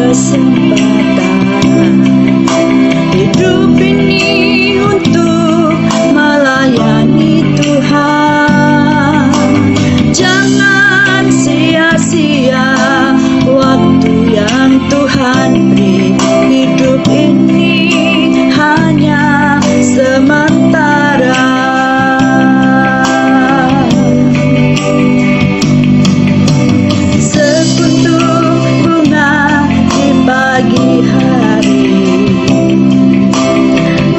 kesempatan hidup ini untuk melayani Tuhan. Jangan sia-sia waktu yang Tuhan beri. Hidup ini hanya sementara. Pagi hari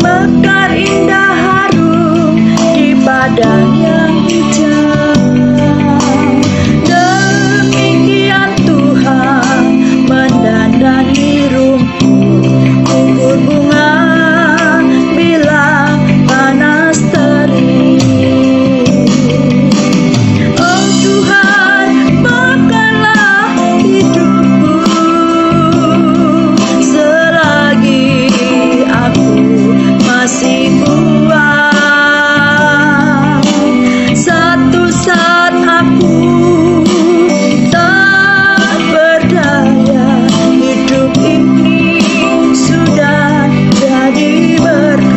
mekar indah harum di padang yang hijau. Demikian Tuhan mendandani rumput, gugur bunga bila panas terik. Oh Tuhan, mekarlah hidupku masih kuat. Satu saat aku tak berdaya, hidup ini sudah jadi berkah.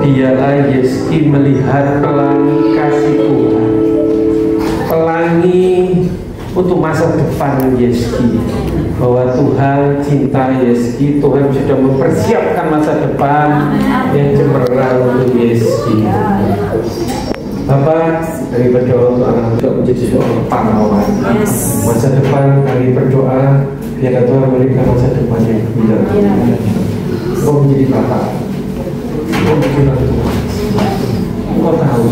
Dialah Yeski melihat pelangi kasih Tuhan, pelangi untuk masa depan Yeski, bahwa Tuhan cinta Yeski. Tuhan sudah mempersiapkan masa depan yang cemerlang untuk Yeski. Bapak, kami berdoa untuk anak muda menjadi seorang pahlawan. Masa depan kami berdoa biar Tuhan memberikan masa depan yang gemilang. Kau menjadi bapak, kau menjadi Tuhan. Kau tahu,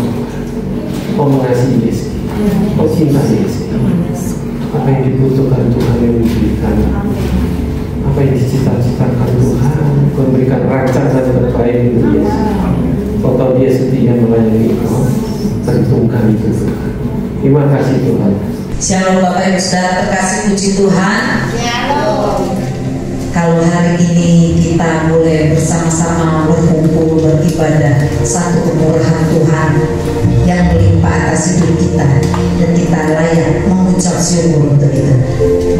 kau mengasihi Yesus, kau cinta Yesus. Apa yang dibutuhkan Tuhan yang memberikan, apa yang dicita-citakan Tuhan, kau memberikan rancangan terbaik untuk Yesus. Kau tahu dia setia melayani kau, perhitungkan itu Tuhan. Terima kasih Tuhan. Shalom Bapak Ibu Saudara terkasih, puji Tuhan. Shalom. Kalau hari ini kita boleh bersama-sama berkumpul beribadah, satu kemurahan Tuhan yang melimpah atas hidup kita, dan kita layak mengucap syukur untuk itu.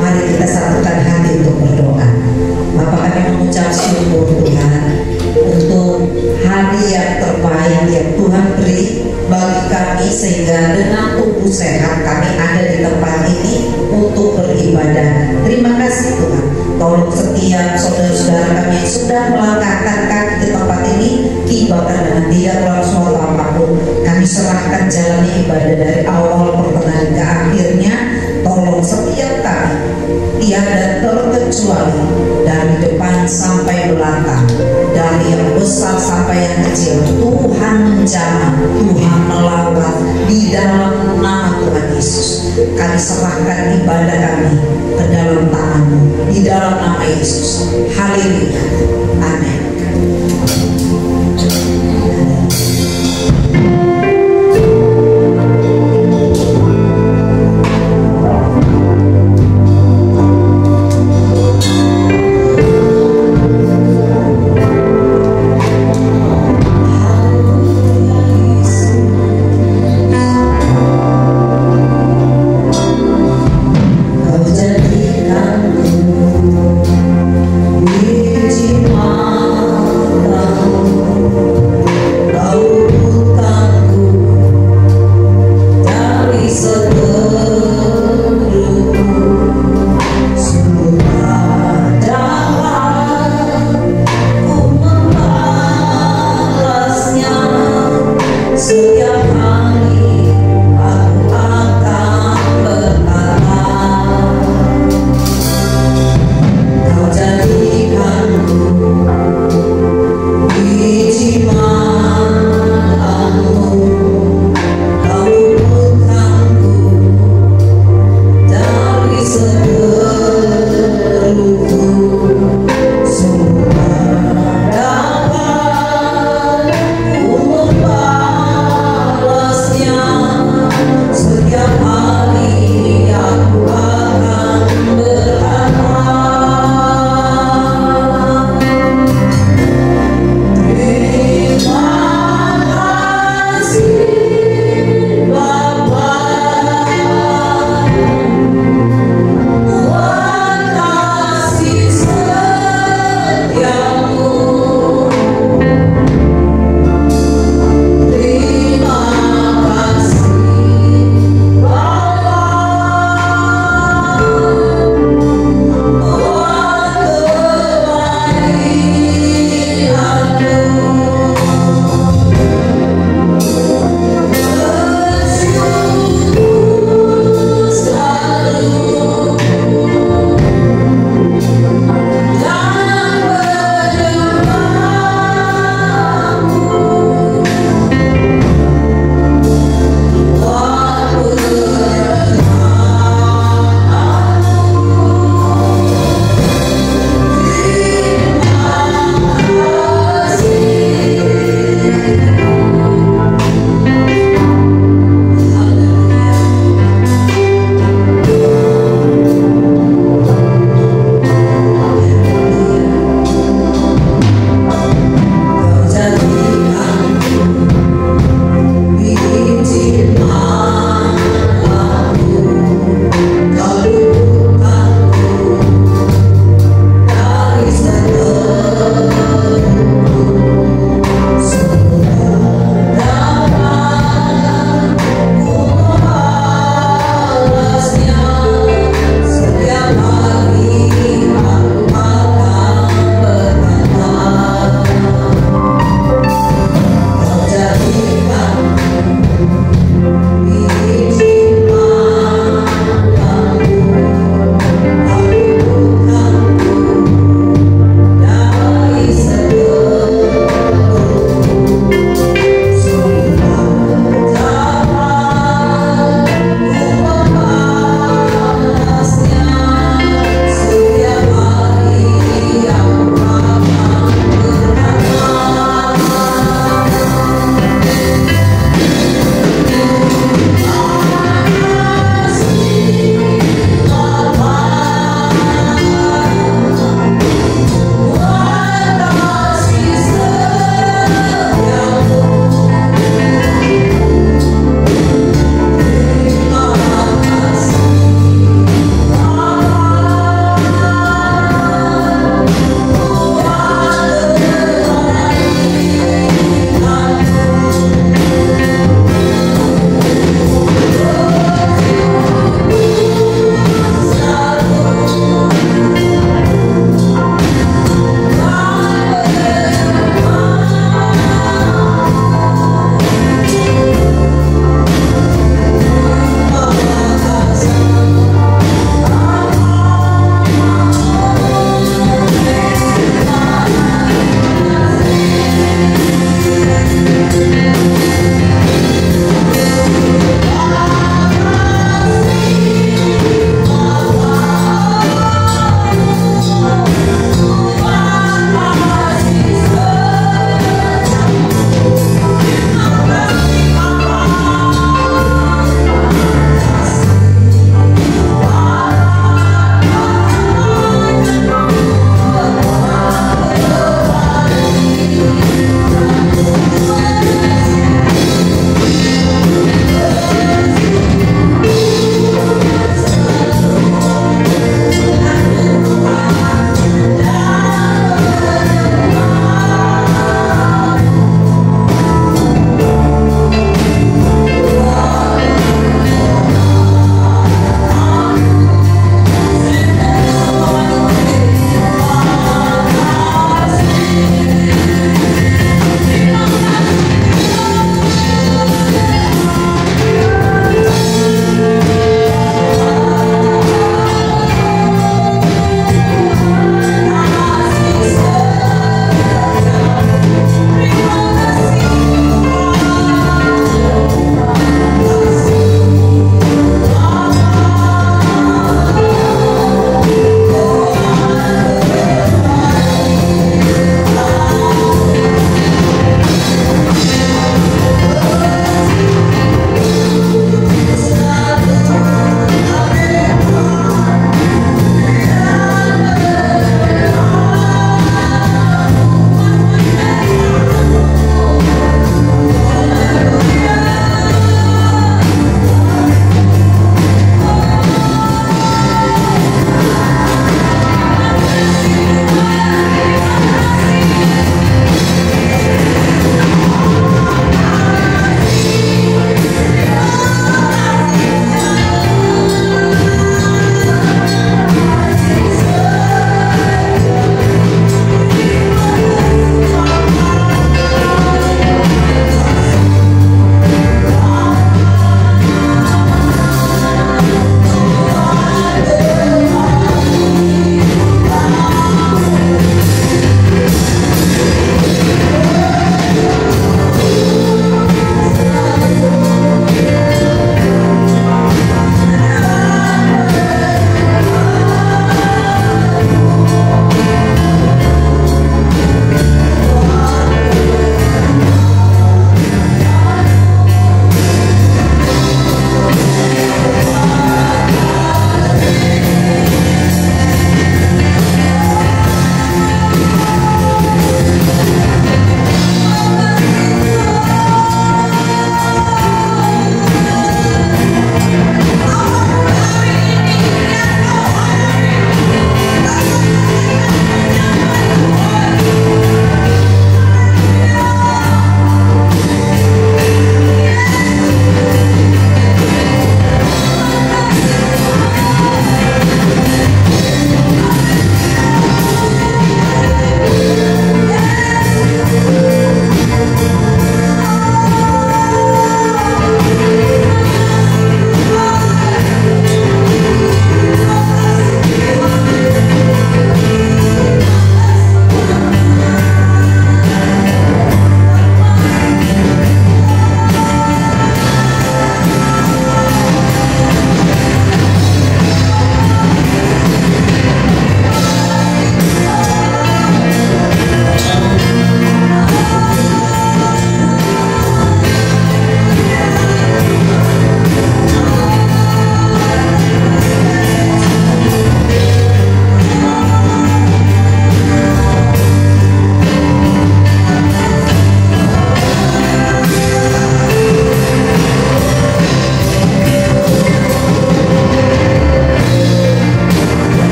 Mari kita satukan hati untuk berdoa. Bapa, kami mengucap syukur Tuhan untuk hari yang terbaik yang Tuhan beri bagi kami, sehingga dengan tubuh sehat kami ada di tempat ini untuk beribadah. Terima kasih Tuhan. Tolong setiap saudara-saudara kami yang sudah melangkahkan kaki ke tempat ini, tibakan dengan tidak melakukan suatu apapun. Kami serahkan jalani ibadah dari awal pertengahan ke akhirnya. Tolong setiap kami, tiada terkecuali, dari depan sampai belakang, dari yang besar sampai yang kecil, Tuhan menjamah, Tuhan melawat di dalam nama Tuhan Yesus. Kami serahkan ibadah kami ke dalam tangan-Mu, di dalam nama Yesus. Haleluya. Amin. Kau jadikanku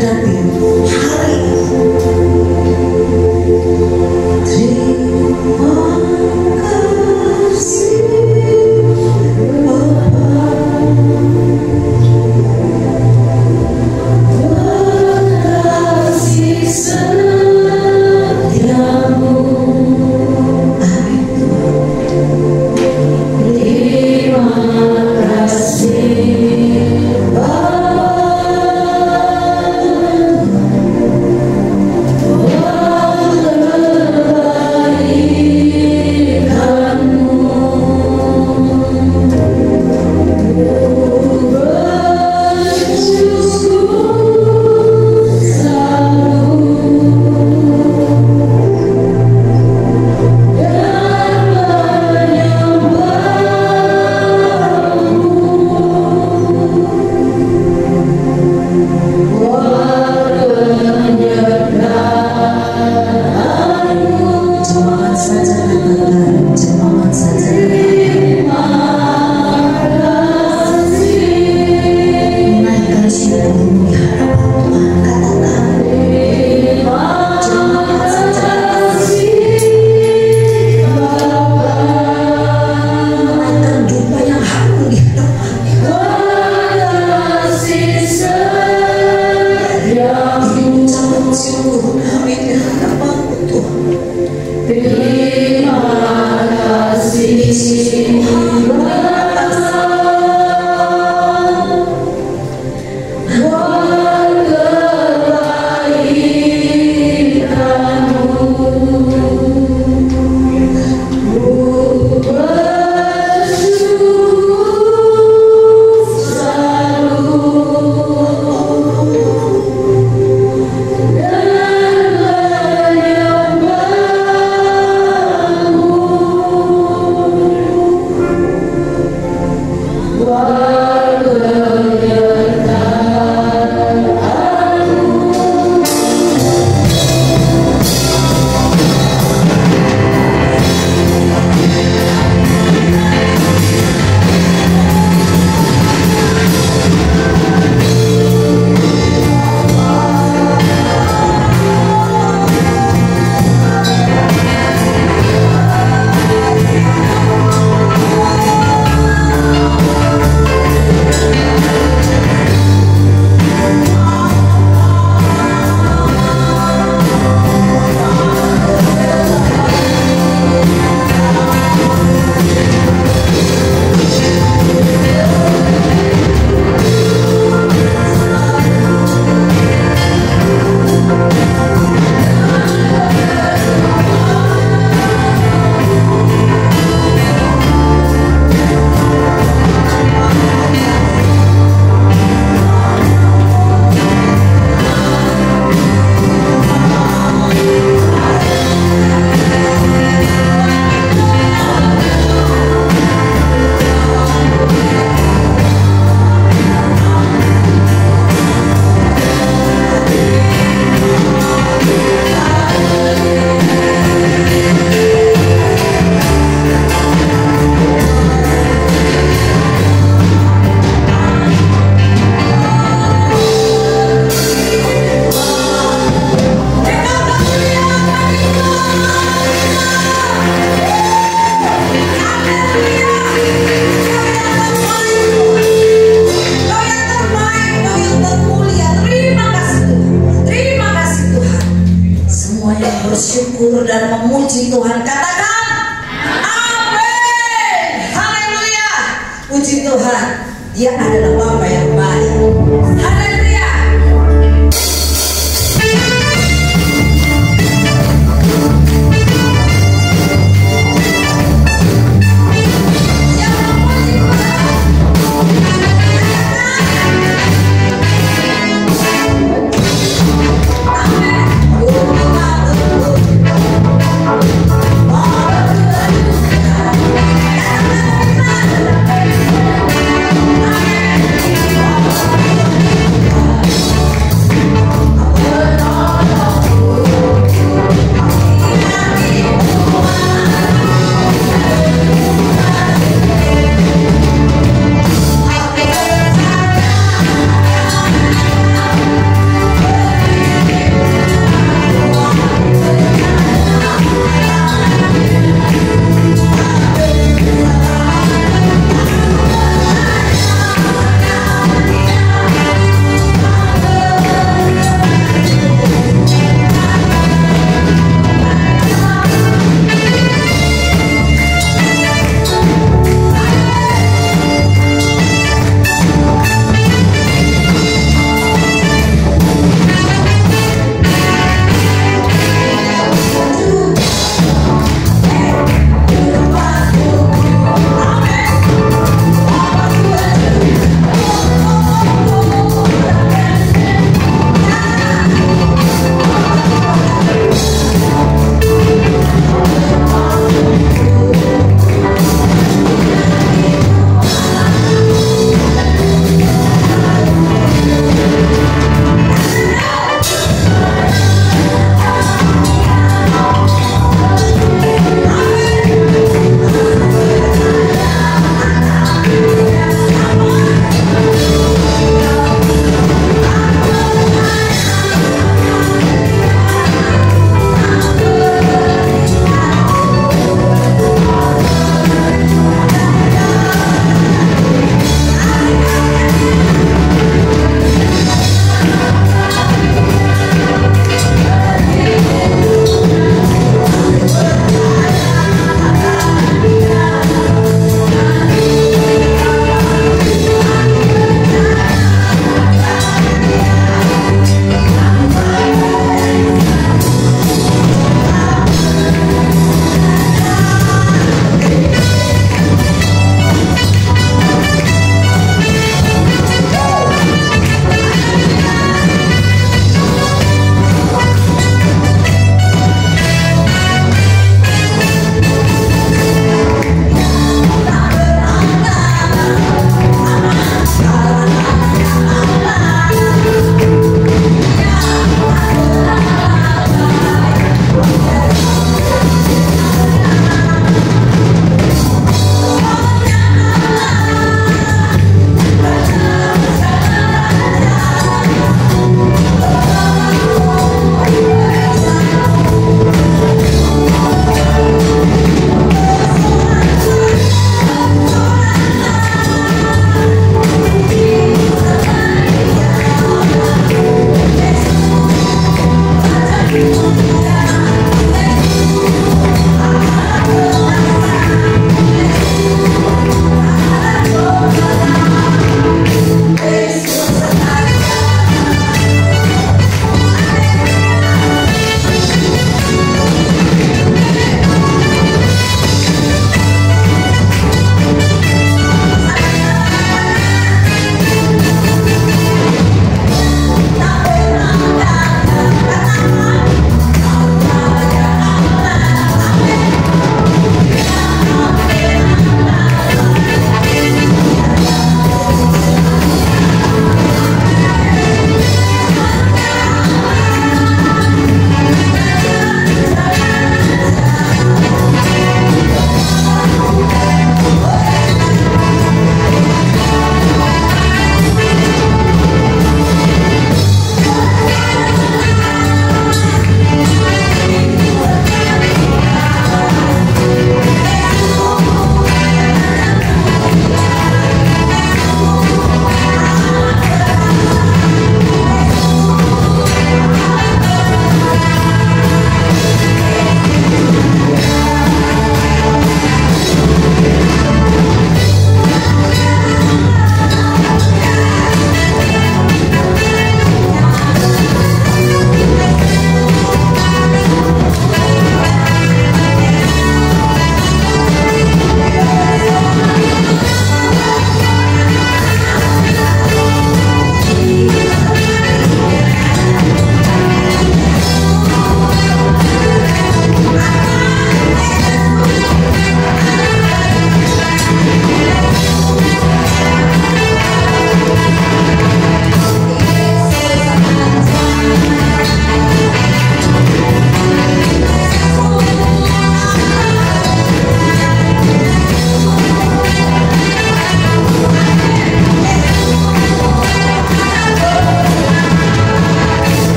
menghadapi hari ini. Terima kasih Bapa, kasih setiamu. Amin. Terima kasih bersyukur dan memuji Tuhan. Katakan amin. Haleluya. Puji Tuhan, Dia adalah Bapa yang baik. Haleluya. Amin.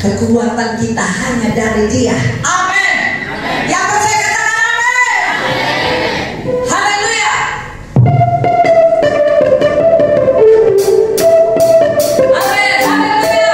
Kekuatan kita hanya dari Dia. Amin. Yang percaya katakan amin. Haleluya. Amin. Haleluya.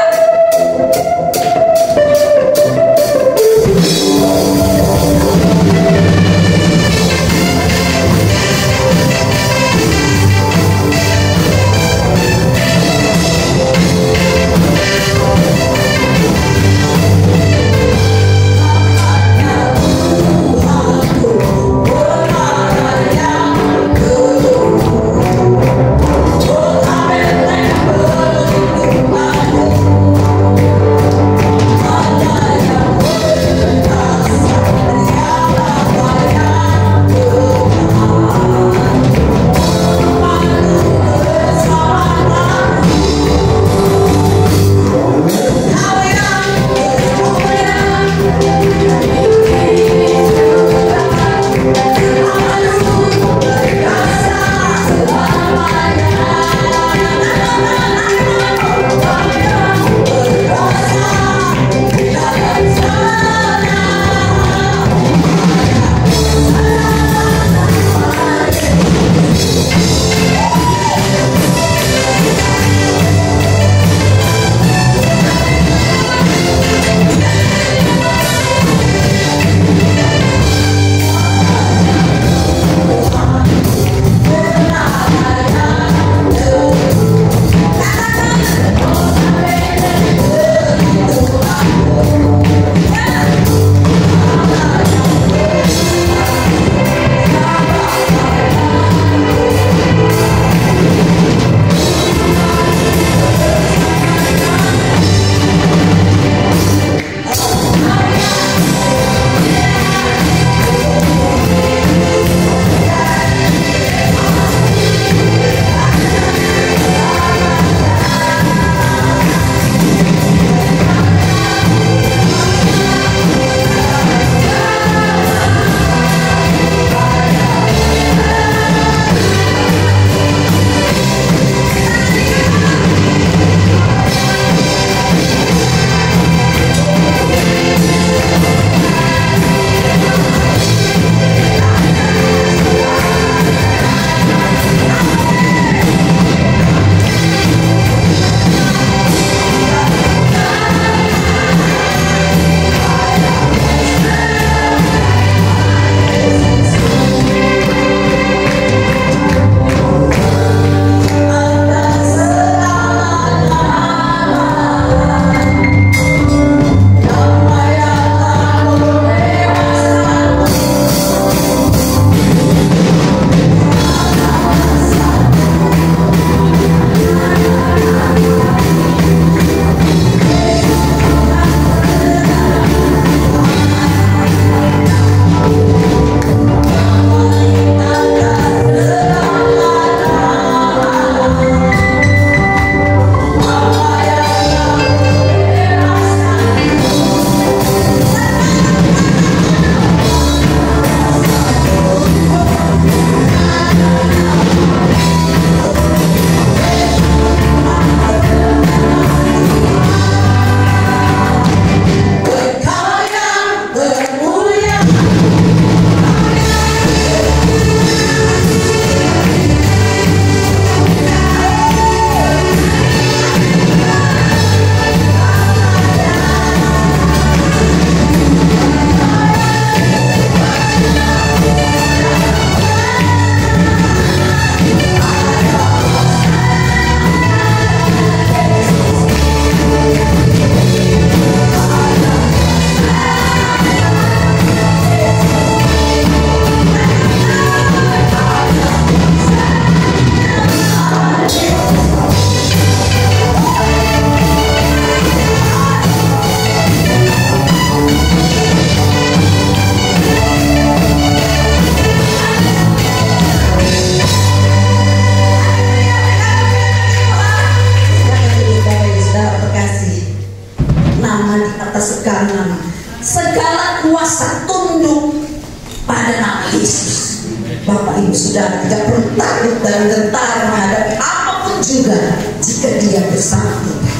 segala kuasa tunduk pada nama Yesus. Bapak Ibu Saudara tidak perlu takut dan gentar menghadapi apapun juga jika Dia bersama kita.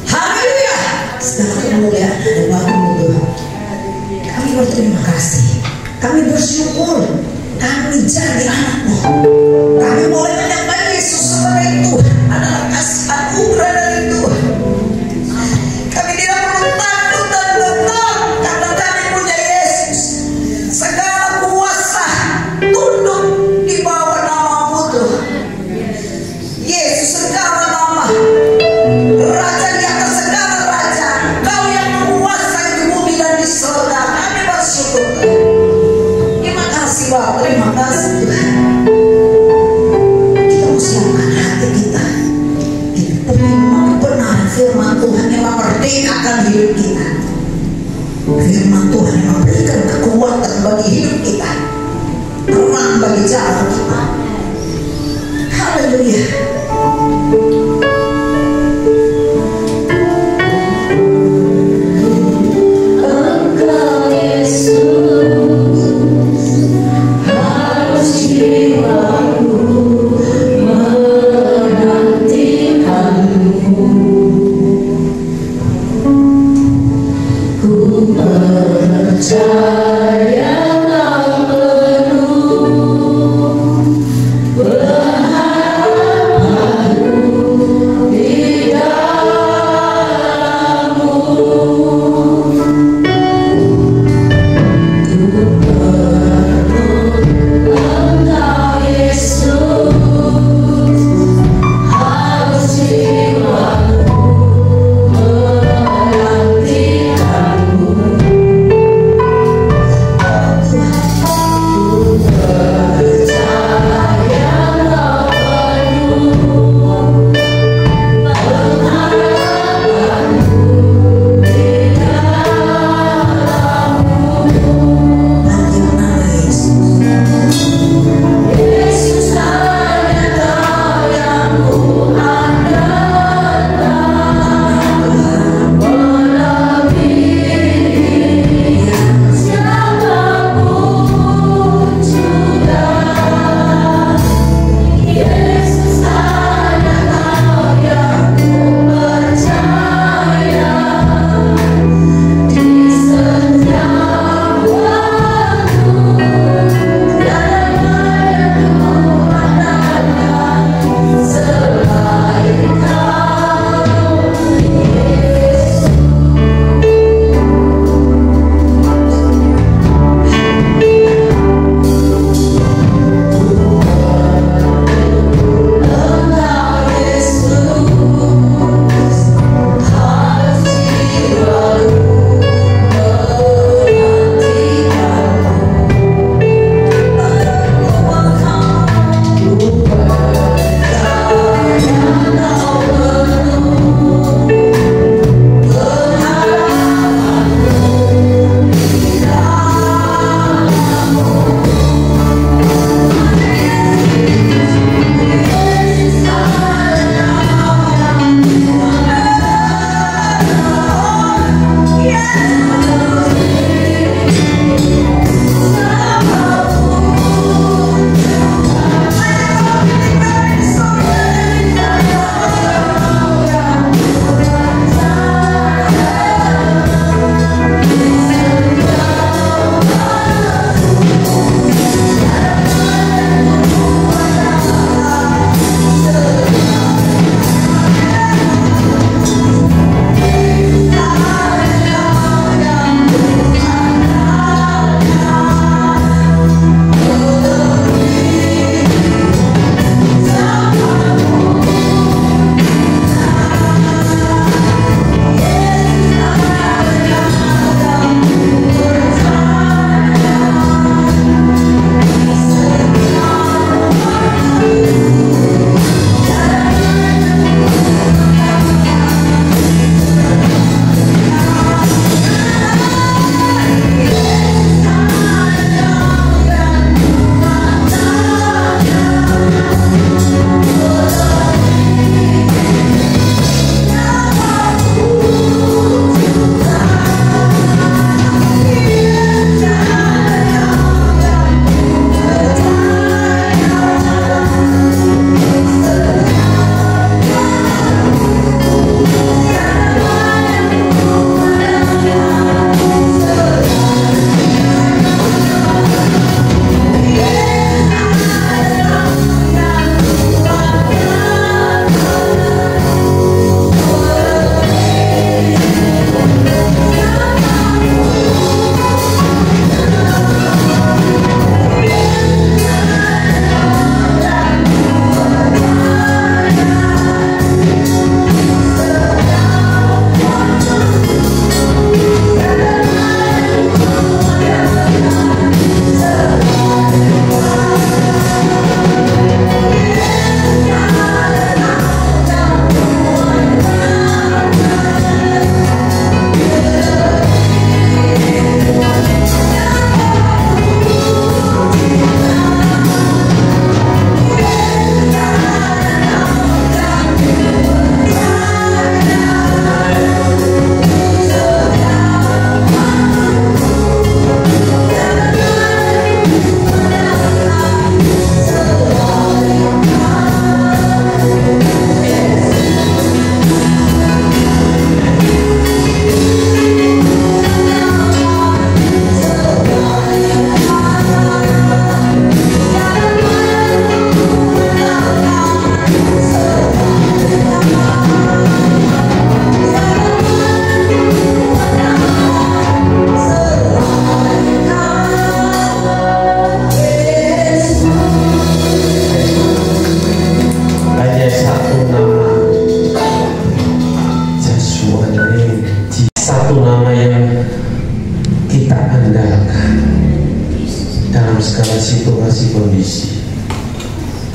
Haleluya. Kami bersyukur kami jadi anakmu. Kami boleh menyembah Yesus sebagai Tuhan adalah kasih anugerah dari Tuhan. Kami tidak perlu takut dan gentar karena kami punya Yesus. Segala kuasa tunduk di bawah nama-Mu Tuhan. Yesus segala nama, Raja di atas segala raja, Kau yang menguasai di bumi dan di surga. Kami bersyukur Tuhan. Terima kasih Bapak, terima kasih Tuhan. Kita siapkan hati kita. Kita terima kebenaran firman Tuhan yang memerdekakan hidup kita. Firman Tuhan yang memberikan kekuatan bagi hidup kita, terang bagi jalan kita. Haleluya. Engkau Yesus harus jiwaku menantikanmu. Ku percaya kau penuh berharapanku.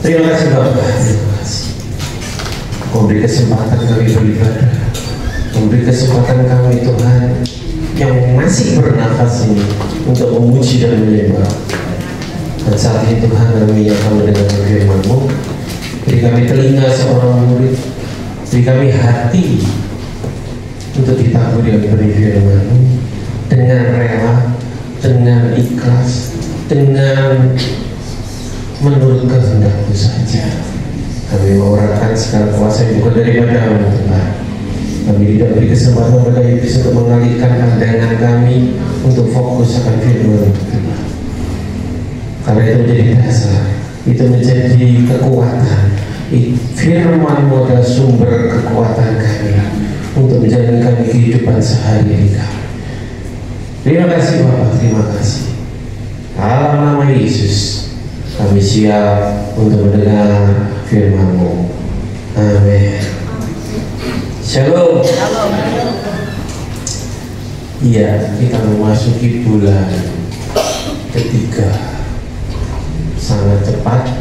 Terima kasih Bapak, terima kasih. Memberi kesempatan kami beribadah, memberi kesempatan kami Tuhan yang masih bernafas ini untuk memuji dan menyembah. Dan saat ini Tuhan kami akan mendengarkan firman-Mu. Beri kami telinga seorang murid, beri kami hati untuk ditaburi oleh firman-Mu dengan rela, dengan ikhlas, dengan menurut kehendak-Mu saja. Kami mengurangkan segala kuasa yang bukan daripada-Mu Tuhan. Kami tidak beri kesempatan pada iblis untuk mengalihkan pandangan kami untuk fokus akan firman-Mu Tuhan. Karena itu menjadi dasar, itu menjadi kekuatan. Firman-Mu adalah sumber kekuatan kami untuk menjalankan kehidupan sehari-hari kami. Terima kasih Bapak, terima kasih. Dalam nama Yesus, kami siap untuk mendengar firman-Mu. Amin. Shalom. Iya, kita memasuki bulan ketiga. Sangat cepat,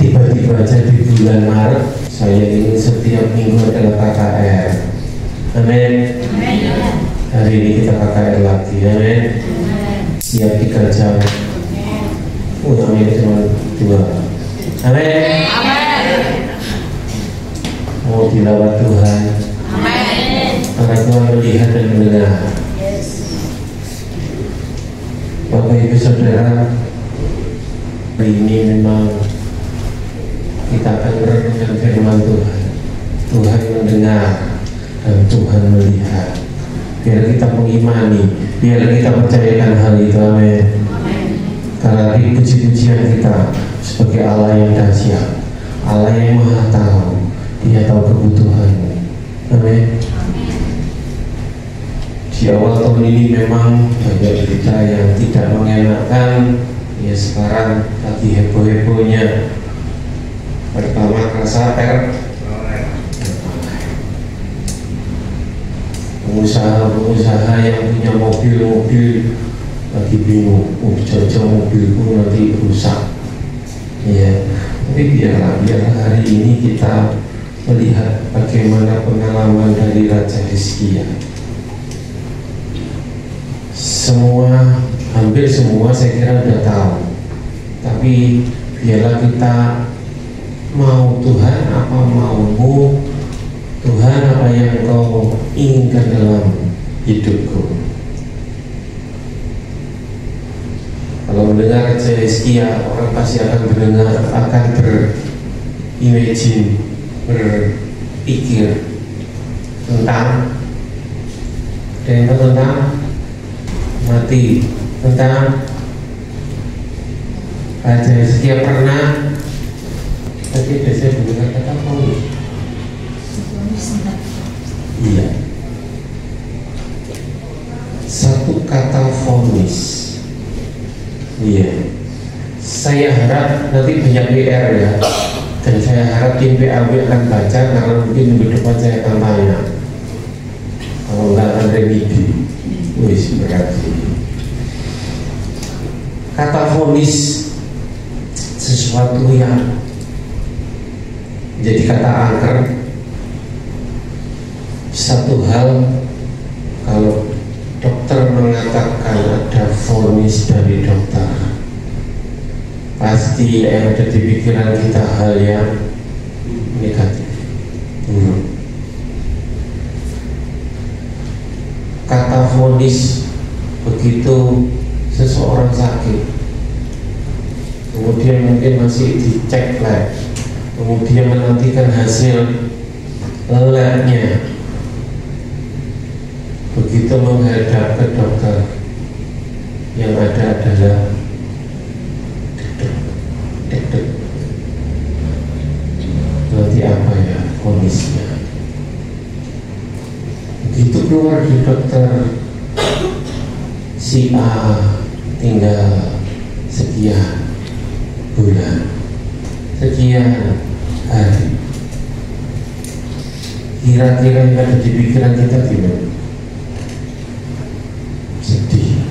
tiba-tiba aja di bulan Maret. Saya ingin setiap minggu adalah KKR. Amin. Hari ini kita KKR lagi. Amin. Siap 3 jam. Amin cuma 2. Amin. Mau dilawat Tuhan. Amin. Karena Tuhan melihat dan mendengar. Bapak Ibu Saudara, hari ini memang kita akan merenungkan firman Tuhan. Tuhan mendengar dan Tuhan melihat. Biar kita mengimani, biar kita percayakan hal itu. Amin. Karena di puji-pujian kita sebagai Allah yang dahsyat, Allah yang maha tahu, Dia tahu kebutuhanmu. Amin. Di awal tahun ini memang banyak berita yang tidak mengenakan. Ya sekarang lagi heboh-hebohnya. Pertama Krasaper, pengusaha-pengusaha yang punya mobil-mobil lagi bingung, jauh-jauh mobilku nanti rusak. Ya, tapi biar hari ini kita melihat bagaimana pengalaman dari Raja Hizkia. Hampir semua saya kira sudah tahu, tapi biarlah kita mau Tuhan apa maumu, Tuhan apa yang Kau inginkan dalam hidupku. Kalau mendengar Raja Hizkia, orang pasti akan berpikir tentang mati, tentang Raja Hizkia pernah, tapi biasanya mendengar kata vonis. Iya, satu kata vonis. Iya, saya harap nanti banyak PR ya, dan saya harap tim PAW akan baca karena mungkin minggu depan saya akan tanya. Kalau nggak akan remedi. Wis berarti kata vonis sesuatu yang jadi kata angker. Satu hal, kalau dokter mengatakan ada vonis dari dokter, pasti yang ada di pikiran kita hal yang negatif, buruk. Kata vonis begitu seseorang sakit, kemudian mungkin masih dicek lab, kemudian menantikan hasil labnya, begitu menghadap ke dokter, yang ada adalah deg-deg. Nanti apa ya vonisnya? Begitu keluar di dokter, si A tinggal sekian bulan, sekian hari. Kira-kira yang ada di pikiran kita gimana? Sedih,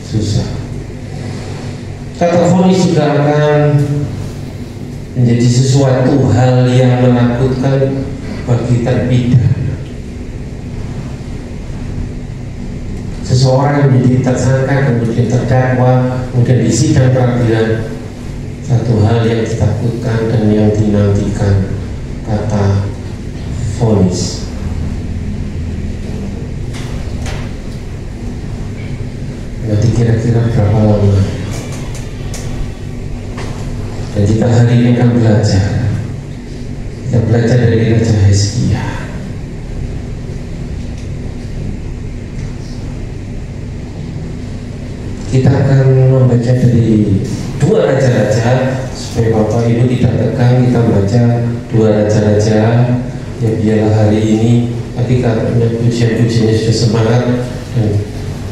susah. Kata vonis juga akan menjadi sesuatu hal yang menakutkan bagi terpidana. Seseorang menjadi tersangka, kemudian terdakwa, kemudian di sidang peradilan, satu hal yang ditakutkan dan yang dinantikan, kata vonis. Nanti kira-kira berapa lama? Dan kita hari ini akan belajar. Kita belajar dari Raja Hizkia. Kita akan membaca dari dua raja-raja supaya Bapak Ibu tidak tegang. Kita baca dua raja-raja ya, biarlah hari ini ketika pujian-pujiannya sudah semangat, dan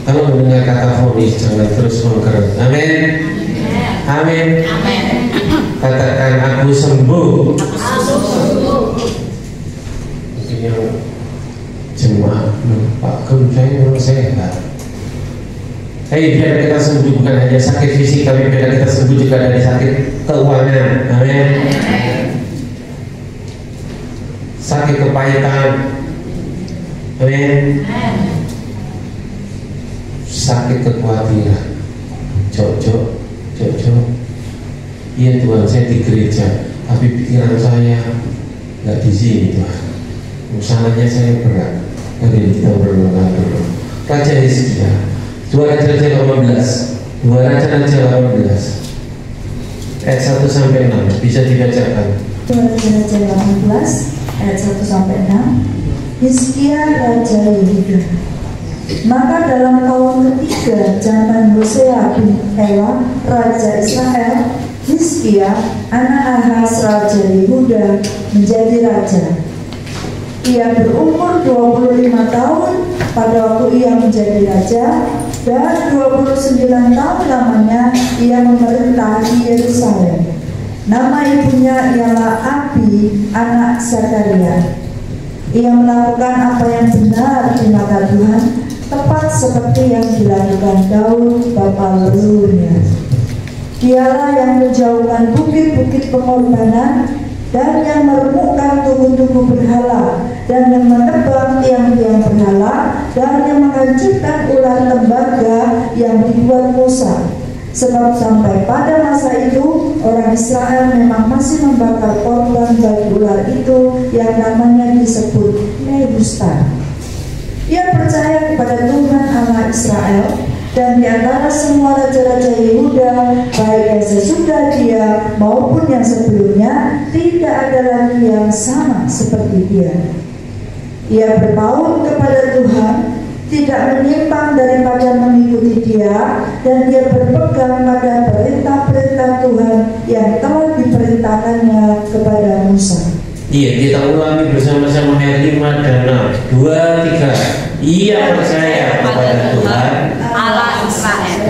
kalau mendengar kata vonis jangan terus menggerak. Amin. Amin. Katakan aku sembuh. Mungkin yang jemaah Pak Gem, saya memang sehat. Biar kita sembuh bukan hanya sakit fisik, tapi biar kita sembuh juga dari sakit keuangan. Amin. Sakit kepahitan. Amin. Sakit kekhawatiran. Jok. Iya Tuhan, saya di gereja, tapi pikiran saya nggak di sini Tuhan. Usahanya saya berat. Mari kita berdoa dulu. Raja Hizkia, 2 Raja-Raja 18 ayat 1 sampai 6 bisa dibacakan. 2 Raja-Raja 18 ayat 1 sampai 6. Hizkia Raja Yehuda. Maka dalam tahun ketiga zaman Hosea bin Ela Raja Israel, Hizkia anak Ahaz Raja Yehuda menjadi raja. Ia berumur 25 tahun pada waktu ia menjadi raja, dan 29 tahun lamanya ia memerintahi Yerusalem. Nama ibunya ialah Abi, anak Zakaria. Ia melakukan apa yang benar di mata Tuhan, tepat seperti yang dilakukan Daud bapa leluhurnya. Dialah yang menjauhkan bukit-bukit pengorbanan, dan yang meremukkan tugu-tugu berhala, dan yang menebang tiang-tiang berhala, dan yang menghancurkan ular tembaga yang dibuat Musa. Sebab sampai pada masa itu orang Israel memang masih membakar korban bagi ular itu yang namanya disebut Nebustan. Ia percaya kepada Tuhan Allah Israel, dan di antara semua raja-raja Yehuda, baik yang sesudah dia maupun yang sebelumnya, tidak ada lagi yang sama seperti dia. Ia berpaut kepada Tuhan, tidak menyimpang daripada mengikuti dia, dan dia berpegang pada perintah-perintah Tuhan yang telah diperintahkannya kepada Musa. Iya, kita ulangi bersama-sama ayat 5 dan 6. 2, 3. Ia percaya kepada Tuhan Allah Israel,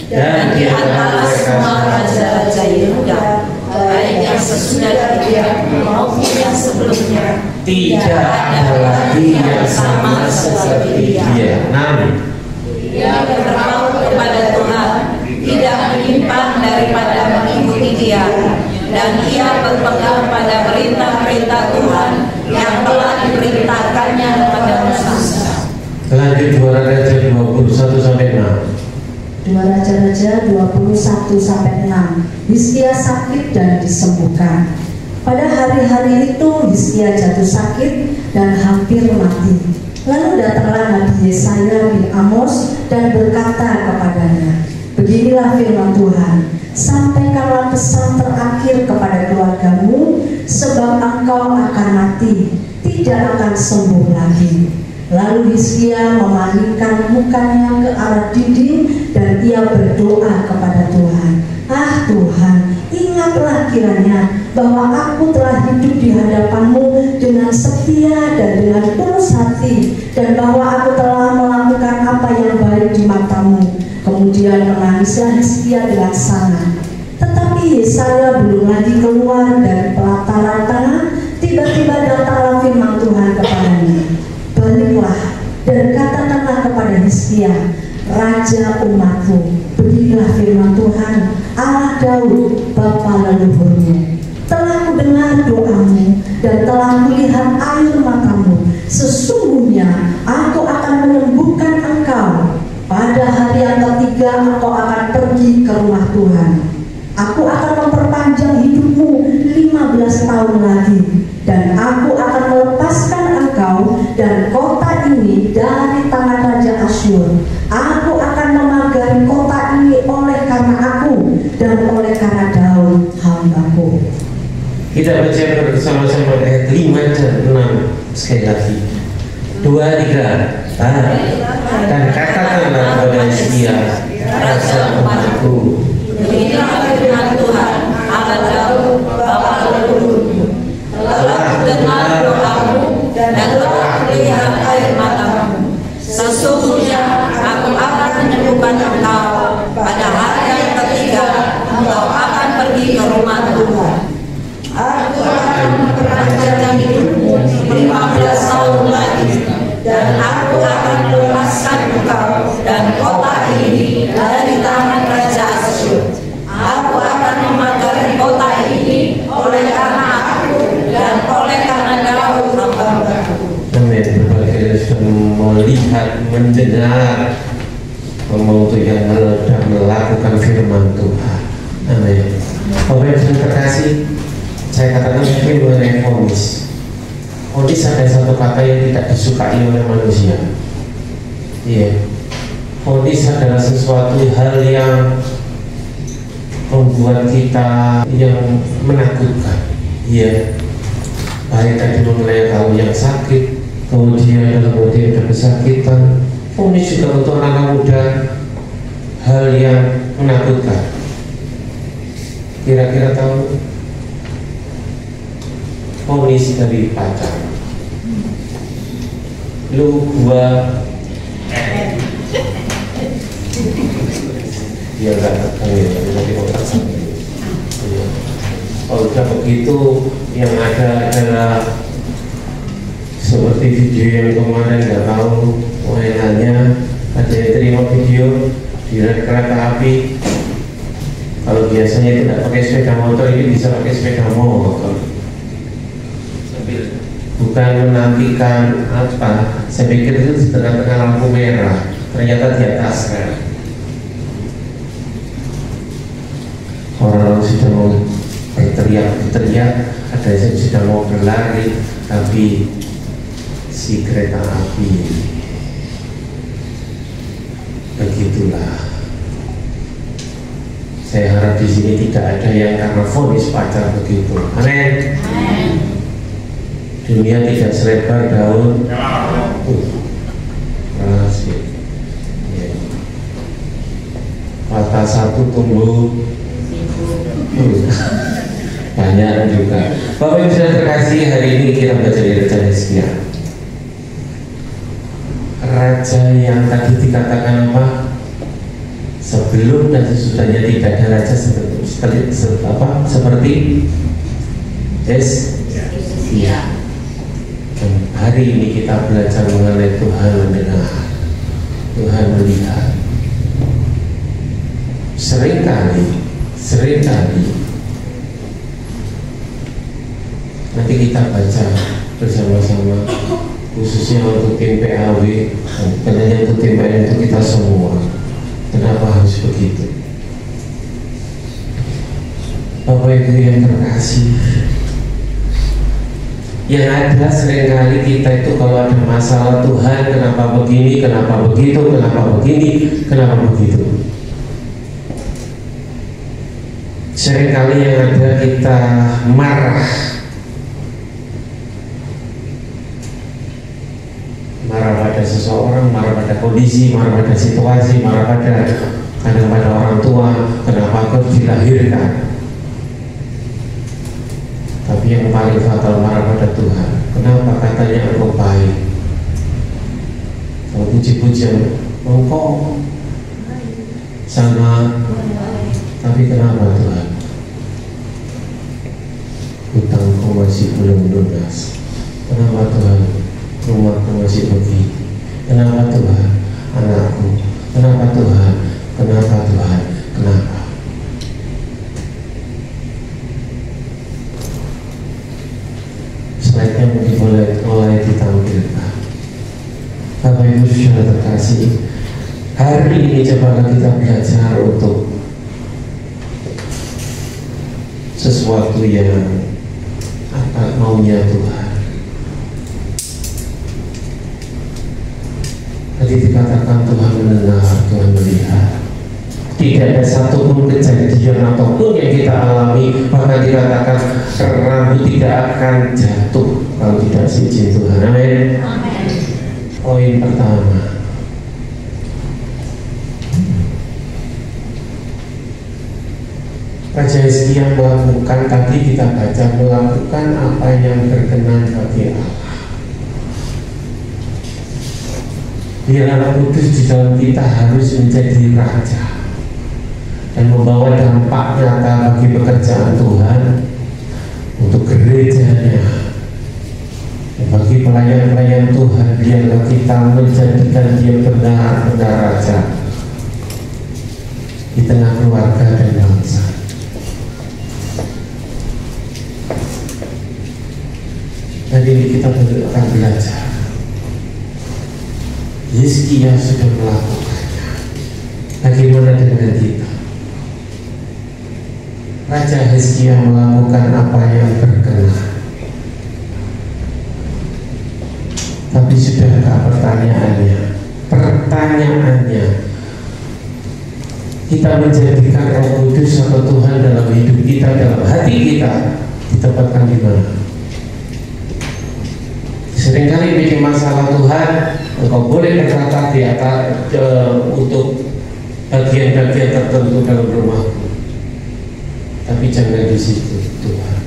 dan di antara semua raja-raja Yehuda, baik yang sesudah dia maupun yang sebelumnya, tidak ada lagi yang sama seperti dia. Namun ia berpaut kepada Tuhan, tidak menyimpang daripada mengikuti dia, dan ia berpegang pada perintah-perintah Tuhan yang telah diperintahkannya kepada Musa. Lanjut 2 Raja 21 sampai 6. 2 Raja-Raja 21 sampai 6. Hizkia sakit dan disembuhkan. Pada hari-hari itu Hizkia jatuh sakit dan hampir mati. Lalu datanglah Nabi Yesaya bin Amos dan berkata kepadanya, beginilah firman Tuhan, sampaikanlah pesan terakhir kepada keluargamu, sebab engkau akan mati, tidak akan sembuh lagi. Lalu Hizkia memalingkan mukanya ke arah dinding dan ia berdoa kepada Tuhan. Ah Tuhan, ingatlah kiranya bahwa aku telah hidup di hadapanmu dengan setia dan dengan tulus hati, dan bahwa aku telah melakukan apa yang baik di matamu. Kemudian menangislah Hizkia dengan sangat. Tetapi Yesaya belum lagi keluar dari pelataran tanah, tiba-tiba datanglah firman Tuhan kepadanya. Baliklah dan katakanlah kepada Hizkia, raja umatku, beginilah firman Tuhan Allah Daud bapa leluhurmu, telah mendengar doamu dan telah melihat air matamu. Sesungguhnya aku akan menyembuhkan engkau. Pada hari yang ketiga engkau akan pergi ke rumah Tuhan. Aku akan memperpanjang hidupmu 15 tahun lagi. Dan aku akan melepaskan engkau dan kota ini dari tangan Raja Asyur. Aku akan memagari kota ini oleh karena aku dan oleh karena Daud hambaku. Kita baca bersama-sama ayat 5 dan 6 sekali lagi. 2, 3. Dan katakanlah kepada Hizkia, raja umatku, inilah firman Tuhan, Allah Daud bapa leluhurmu, telah dengar doamu dan telah melihat air matamu. Sesungguhnya aku akan menyembuhkan engkau. Pada hari yang ketiga engkau akan pergi ke rumah Tuhan. Aku akan memperpanjang hidupmu 15 tahun lagi. Dan aku akan melepaskan engkau dan kota ini dari tangan Raja Asyur. Aku akan memagari kota ini oleh karena aku dan oleh karena Daud hambaku. Amin. Berbagai sudah melihat, mendengar ngomong yang melakukan firman Tuhan. Amin. Bapak Ibu yang terkasih, saya katakan mungkin mengenai vonis. Vonis ada satu kata yang tidak disukai oleh manusia. Iya. Vonis adalah sesuatu hal yang membuat kita yang menakutkan. Iya. Baik tadi mengenai kalau yang sakit, kemudian dalam dia ada kesakitan. Vonis juga untuk anak muda hal yang menakutkan. Kira-kira tahu vonis dari pacar, lu gua dia nggak nanti otak sampai. Kalau udah begitu yang ada adalah seperti video yang kemarin nggak tahu mainannya, ada yang terima video di kereta api. Kalau biasanya tidak pakai sepeda motor, ini bisa pakai sepeda motor. Bukan menantikan apa, saya pikir itu di tengah-tengah lampu merah, ternyata di atas kan. Orang sudah mau berteriak, ada yang sudah mau berlari, tapi si kereta api begitulah. Saya harap di sini tidak ada yang karena vonis pacar begitu. Amin. Dunia tidak selebar daun. Rahasia. Ya. Patah satu tumbuh banyak juga. Bapak Ibu sudah terkasih, hari ini kita baca dari Raja Hizkia. Raja yang tadi dikatakan apa? Sebelum dan sesudahnya tidak ada raja seperti Hizkia. Dan hari ini kita belajar mengenai Tuhan mendengar, Tuhan melihat. Seringkali nanti kita baca bersama-sama, khususnya untuk tim PAW dan untuk tim PAW untuk kita semua. Kenapa harus begitu? Bapak Ibu yang terkasih, yang ada seringkali kita itu kalau ada masalah, Tuhan kenapa begini, kenapa begitu, kenapa begini, kenapa begitu. Seringkali yang ada kita marah pada seseorang, marah pada kondisi, marah pada situasi, marah pada kadang pada orang tua, kenapa aku dilahirkan. Tapi yang paling fatal marah pada Tuhan, kenapa katanya engkau baik, kalau puji-pujian engkau sangat, tapi kenapa Tuhan hutangku masih belum lunas, kenapa Tuhan rumahku masih begitu, kenapa Tuhan anakku, kenapa Tuhan, kenapa saudara terkasih, hari ini cobalah kita belajar untuk sesuatu yang apa maunya Tuhan. Tadi dikatakan Tuhan mendengar, Tuhan melihat. Tidak ada satupun kejadian ataupun yang kita alami, bahkan dikatakan rambut tidak akan jatuh kalau tidak seizin Tuhan. Amin. Poin pertama, Raja Hizkia melakukan, tadi kita baca, melakukan apa yang berkenan bagi Allah. Biar Roh Kudus di dalam kita harus menjadi raja dan membawa dampak nyata bagi pekerjaan Tuhan untuk gerejanya, bagi pelayan-pelayan Tuhan. Biarlah kita menjadikan dia benar-benar raja di tengah keluarga dan bangsa. Hari ini kita akan belajar. Hizkia sudah melakukannya. Bagaimana dengan kita? Raja Hizkia melakukan apa yang berkenan. Tapi sudahkah pertanyaannya? Pertanyaannya, kita menjadikan Roh Kudus atau Tuhan dalam hidup kita, dalam hati kita, ditempatkan di mana? Seringkali bikin masalah Tuhan. Engkau boleh berkata di atas untuk bagian-bagian tertentu dalam rumahku, tapi jangan di situ Tuhan.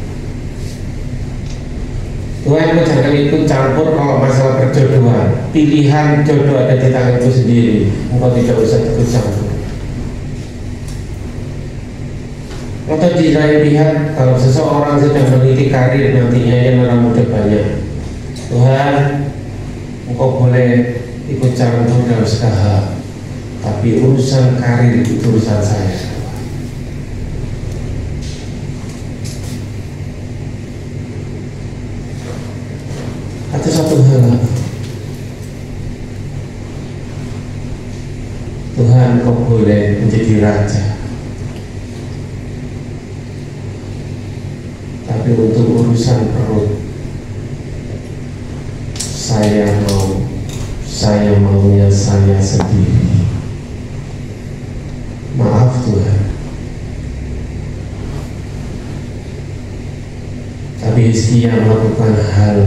Tuhan, kau jangan ikut campur kalau masalah perjodohan. Pilihan jodoh ada di tanganku sendiri. Engkau tidak usah ikut campur. Atau di lain pihak, kalau seseorang sedang meniti karir nantinya yang orang muda banyak, Tuhan, Engkau boleh ikut campur dalam segala hal, tapi urusan karir itu urusan saya. Atau satu hal lagi, Tuhan, Engkau boleh menjadi raja, tapi untuk urusan perut saya maunya saya sendiri. Maaf Tuhan, tapi Hizkia melakukan hal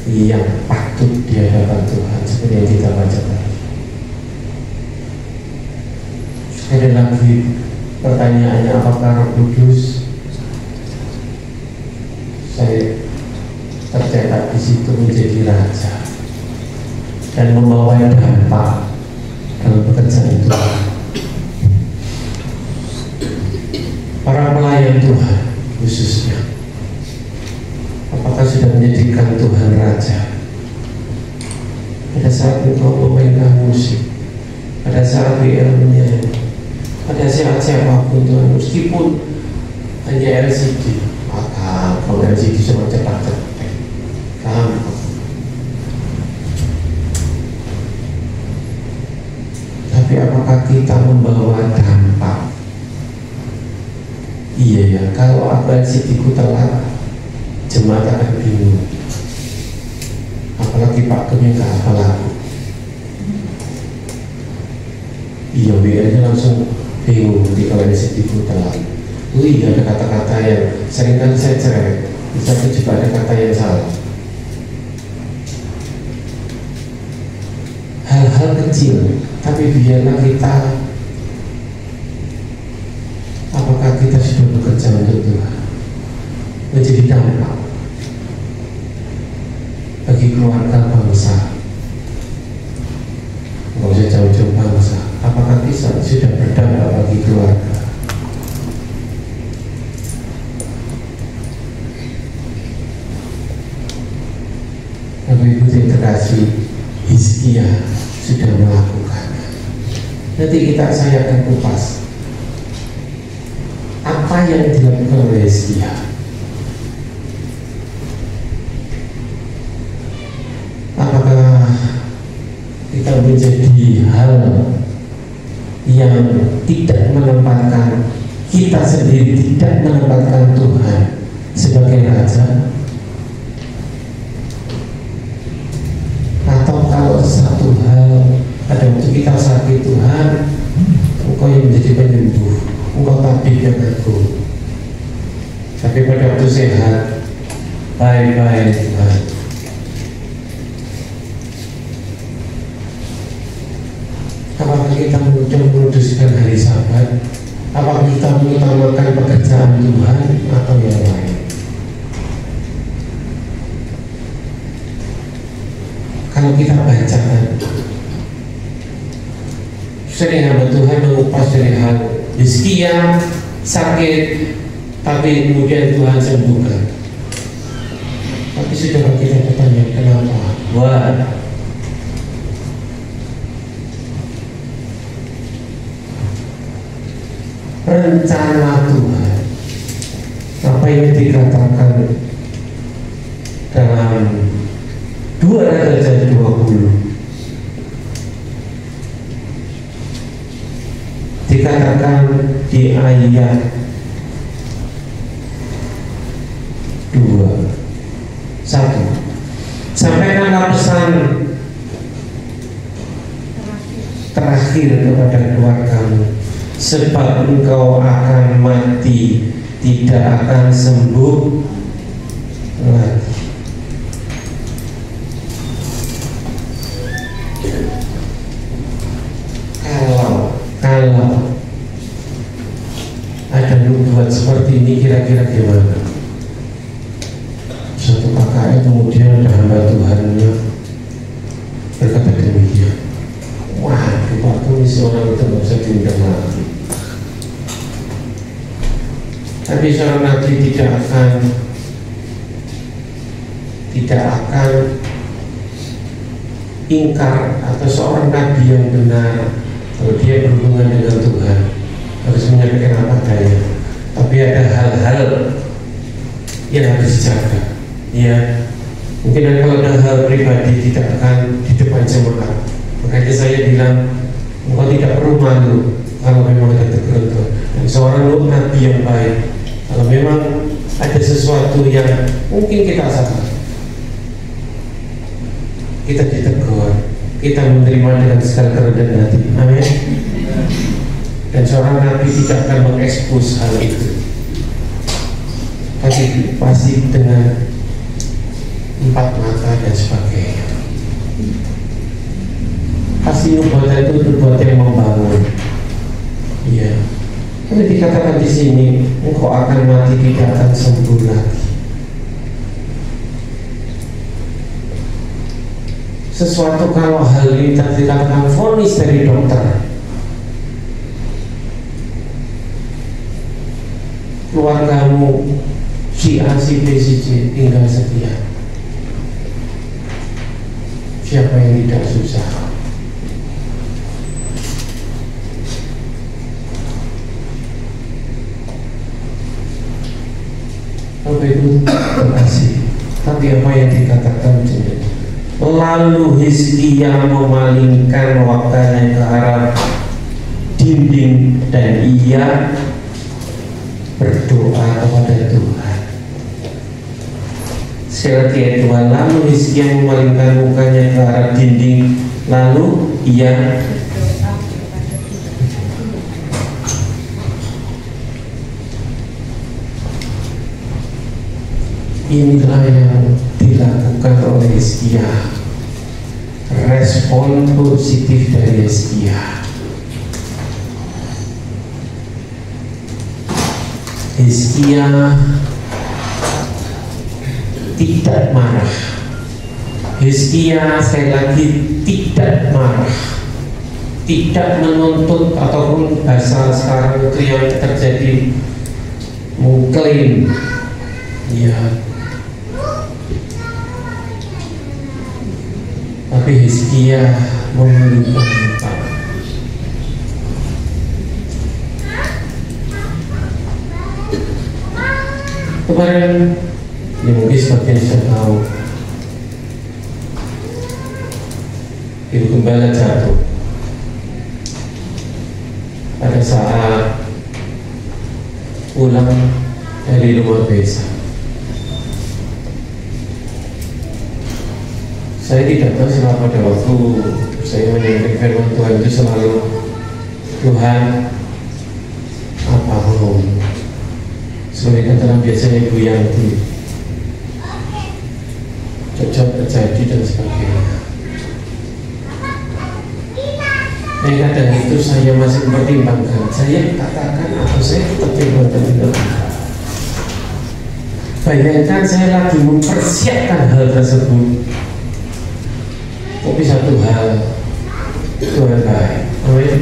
yang patut di hadapan Tuhan seperti yang kita baca tadi. Ada lagi pertanyaannya, apakah Roh Kudus saya tercetak di situ menjadi raja dan membawa dampak dalam pekerjaan Tuhan? Para pelayan Tuhan khususnya, apakah sudah menjadikan Tuhan raja? Pada saat engkau memainkan musik, pada saat menyanyi, pada saat siapapun Tuhan, meskipun hanya LCD, maka kalau LCD cuma cepat-cepat gampang. Tapi apakah kita membawa dampak? Iya ya, kalau aku LCD ku telat, jemaat akan bingung. Apalagi Pak Gem gak hafal aku. Iya, WA-nya langsung bingung ketika LCD ku telat. Oh iya, ada kata-kata yang seringkali saya cerewet, bisa juga ada kata yang salah. Hal-hal kecil, tapi biarlah kita, apakah kita sudah bekerja untuk Tuhan, menjadi dampak bagi keluarga bangsa. Nggak usah jauh-jauh bangsa, apakah kita sudah berdampak bagi keluarga? Bapak Ibu yang terkasih, Hizkia sudah melakukannya. Nanti saya akan kupas apa yang dilakukan oleh Hizkia. Apakah kita menjadi hal yang tidak menempatkan kita sendiri, tidak menempatkan Tuhan sebagai Raja, atau kalau satu hal pada waktu kita sakit, Tuhan Engkau yang menjadi penyembuh, Engkau tabib yang agung, tapi pada waktu sehat, bye-bye Tuhan. Apakah kita memutuskan hari Sabat? Apakah kita mengutamakan pekerjaan Tuhan atau yang lain? Kalau kita bacakan, sering hamba Tuhan mengupas dari hal Hizkia sakit, tapi kemudian Tuhan sembuhkan. Tapi sudah kita bertanya, kenapa? Wah, rencana Tuhan, apa yang dikatakan dalam 2 Raja 20, dikatakan di ayat 2:1, sampaikanlah pesan terakhir kepada keluargamu, sebab engkau akan mati, tidak akan sembuh lagi. Kalau ada nubuat seperti ini, kira-kira gimana? Suatu KKN kemudian ada hamba Tuhannya berkata demikian, wah, waktu misi orang itu nggak bisa diundang lagi. Tapi seorang nabi tidak akan ingkar, atau seorang nabi yang benar, kalau dia berhubungan dengan Tuhan harus menyampaikan apa adanya. Tapi ada hal-hal yang harus dijaga. Ya, mungkin kalau ada hal pribadi tidak akan di depan jemaat. Makanya saya bilang, engkau tidak perlu malu kalau memang ada teguran Tuhan. Dan seorang nabi yang baik, kalau memang ada sesuatu yang mungkin kita salah, kita ditegur, kita menerima dengan segala kerendahan hati. Amin. Dan seorang nabi tidak akan mengekspos hal itu, pasti dengan 4 mata dan sebagainya. Pasti nubuatan itu nubuat yang membangun. Iya. Karena dikatakan di sini, engkau akan mati, tidak akan sembuh lagi. Sesuatu kalau hal ini dikatakan vonis dari dokter, keluargamu si A, si B, si C tinggal sekian, siapa yang tidak susah? Bapak Ibu terkasih, tapi apa yang dikatakan sendiri? Lalu Hizkia memalingkan wajahnya ke arah dinding dan ia berdoa kepada Tuhan. Sekali lagi ayat 2, lalu Hizkia memalingkan mukanya ke arah dinding, lalu ia inilah yang dilakukan oleh Hizkia, respon positif dari Hizkia. Hizkia tidak marah. Hizkia sekali lagi tidak marah, tidak menuntut, ataupun bahasa sekarang itu yang terjadi mengklaim, ya. Tapi Hizkia memeluk-peluk. Kemarin, ya mungkin sebagian sudah tahu, Ibu Gembala jatuh pada saat pulang dari luar desa. Saya tidak tahu selama pada waktu saya menyampaikan firman Tuhan itu selalu, Tuhan apa mau, sebagai kata biasanya Ibu Yanti, cocok terjadi dan sebagainya. Kadang itu saya masih mempertimbangkan, saya katakan atau saya tetap timbang-timbang. Bayangkan saya lagi mempersiapkan hal tersebut, tapi satu hal, Tuhan baik. Amin.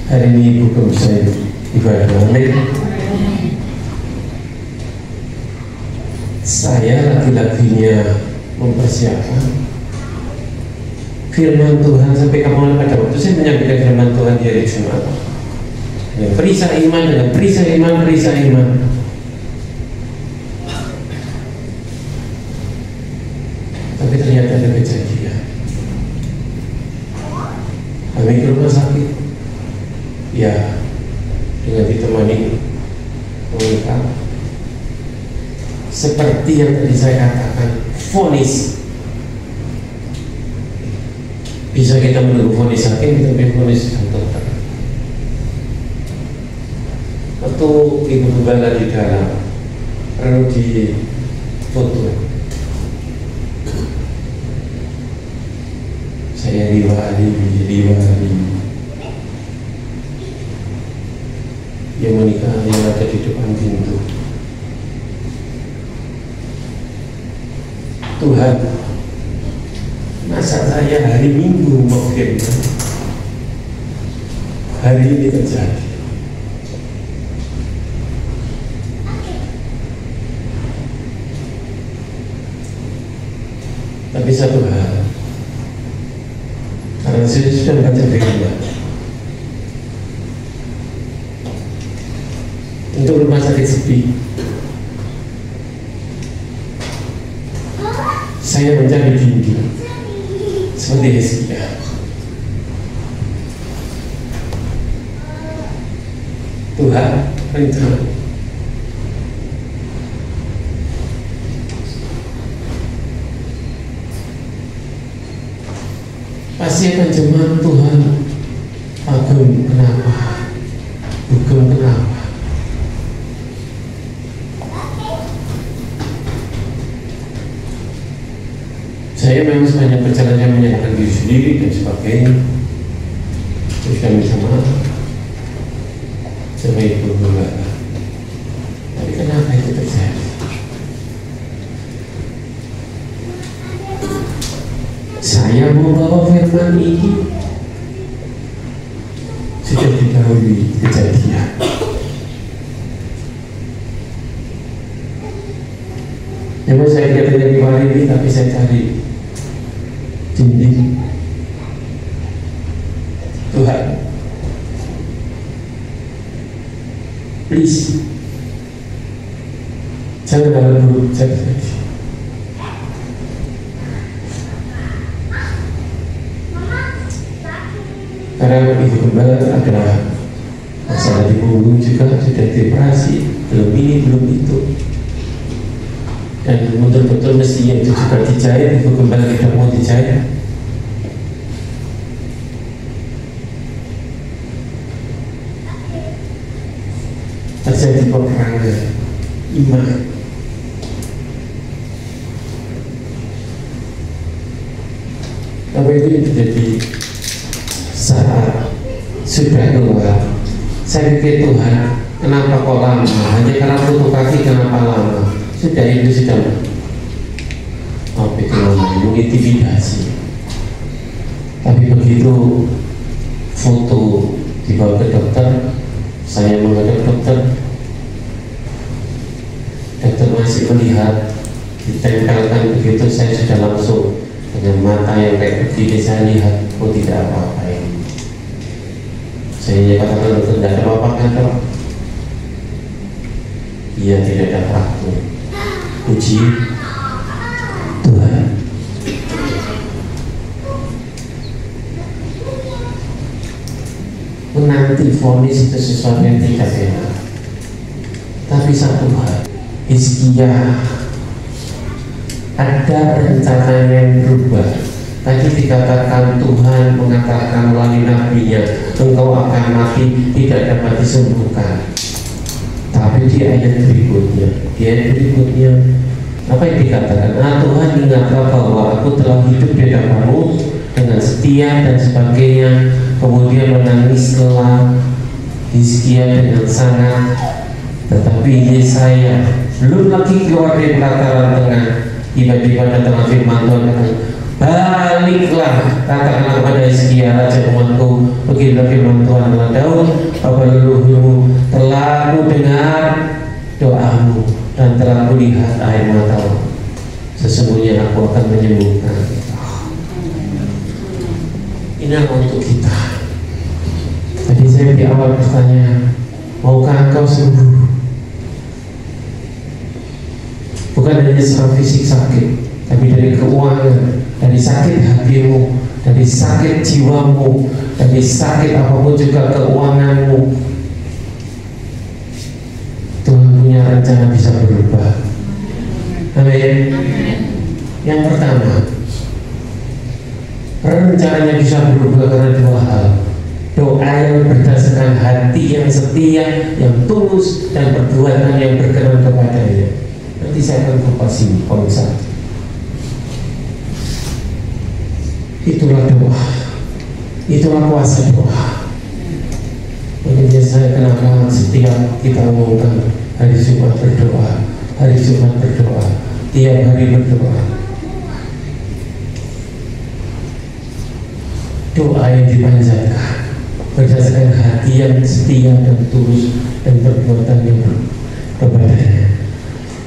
Hari ini Ibu saya ibadah. Amin. Saya lagi-laginya mempersiapkan firman Tuhan sampai kapan pada waktu saya menyampaikan firman Tuhan di hari Jumat. Dengan perisai iman, dengan perisai iman. Tapi ternyata ada kejadian. Kami ke rumah sakit, ya, dengan ditemani wanita. Seperti yang tadi saya katakan, vonis. Bisa kita menunggu vonis hakim, tapi vonis dokter. Waktu Ibu Gembala di dalam, lalu di foto, saya diwali. Yang menikah yang ada di depan pintu. Tuhan, masa saya hari Minggu mau firman, hari ini terjadi. Tapi satu hal, karena saya sudah baca firman, untuk rumah sakit sepi, saya mencari dinding seperti Hizkia. Tuhan rencana. Pasti akan jemaat Tuhan. Agam kenapa? Hukum kenapa? Saya memang sepanjang perjalanan menyerahkan diri sendiri dan sebagainya. Terus kami minta maaf sama Ibu Gembala. Tapi kenapa itu terjadi? Saya membawa firman ini sudah didahului kejadian. Memang saya katanya di hari ini, tapi saya cari dinding. Tuhan, please, jangan dalam buruk terjadi. Karena Ibu Gembala ada masalah di punggung juga, sudah dioperasi, belum ini, belum itu. Dan betul-betul mestinya itu juga dijahit. Ibu Gembala tidak mau dijahit. Terjadi peperangan iman. Tapi itu terjadi saat sudah keluar. Saya pikir, Tuhan, kenapa kok lama? Hanya karena foto kaki, kenapa lama? Sudah itu sudah apa itu namanya, mengintimidasi. Tapi begitu foto dibawa ke dokter, saya menghadap dokter masih melihat, ditempelkan begitu, saya sudah langsung dengan mata yang kayak begini, saya lihat, oh tidak apa-apa ini. Saya katakan, dokter, tidak ada apa-apa kan dok? Iya, tidak ada fraktur. Puji Tuhan. nanti vonis itu sesuatu yang tidak enak. Tapi satu hal, Hizkia ada rencana yang berubah. Tadi dikatakan Tuhan mengatakan melalui nabinya, engkau akan mati, tidak dapat disembuhkan. Tapi di ayat berikutnya, apa yang dikatakan? Tuhan ingatlah bahwa aku telah hidup di hadapanmu dengan setia dan sebagainya. Kemudian menangislah Hizkia dengan sangat. Tetapi Yesaya belum lagi keluar dari pelataran tengah, tiba-tiba datang firman Tuhan, baliklah, katakanlah kepada Hizkia raja umatku, beginilah firman Tuhan kepada Daud, bapa leluhurmu, telah aku dengar doamu dan telah kulihat air matamu. Sesungguhnya aku akan menyembuhkan. Ini untuk kita. Tadi saya di awal bertanya, maukah engkau sembuh? Bukan hanya secara fisik sakit, tapi dari keuangan, dari sakit hatimu, dari sakit jiwamu, dari sakit apapun juga keuanganmu. Tuhan punya rencana bisa berubah. Amin. Yang pertama, rencananya bisa berubah karena dua hal. Doa yang berdasarkan hati yang setia, yang tulus, dan perbuatan yang berkenan kepadanya. Nanti saya akan kupas ini poin satu. Itulah doa, itulah kuasa doa. Makanya saya kenapa setiap kita ngomongkan hari Jumat berdoa, hari Jumat berdoa, tiap hari berdoa. Doa yang dipanjatkan berdasarkan hati yang setia dan tulus dan perbuatan yang kepadanya.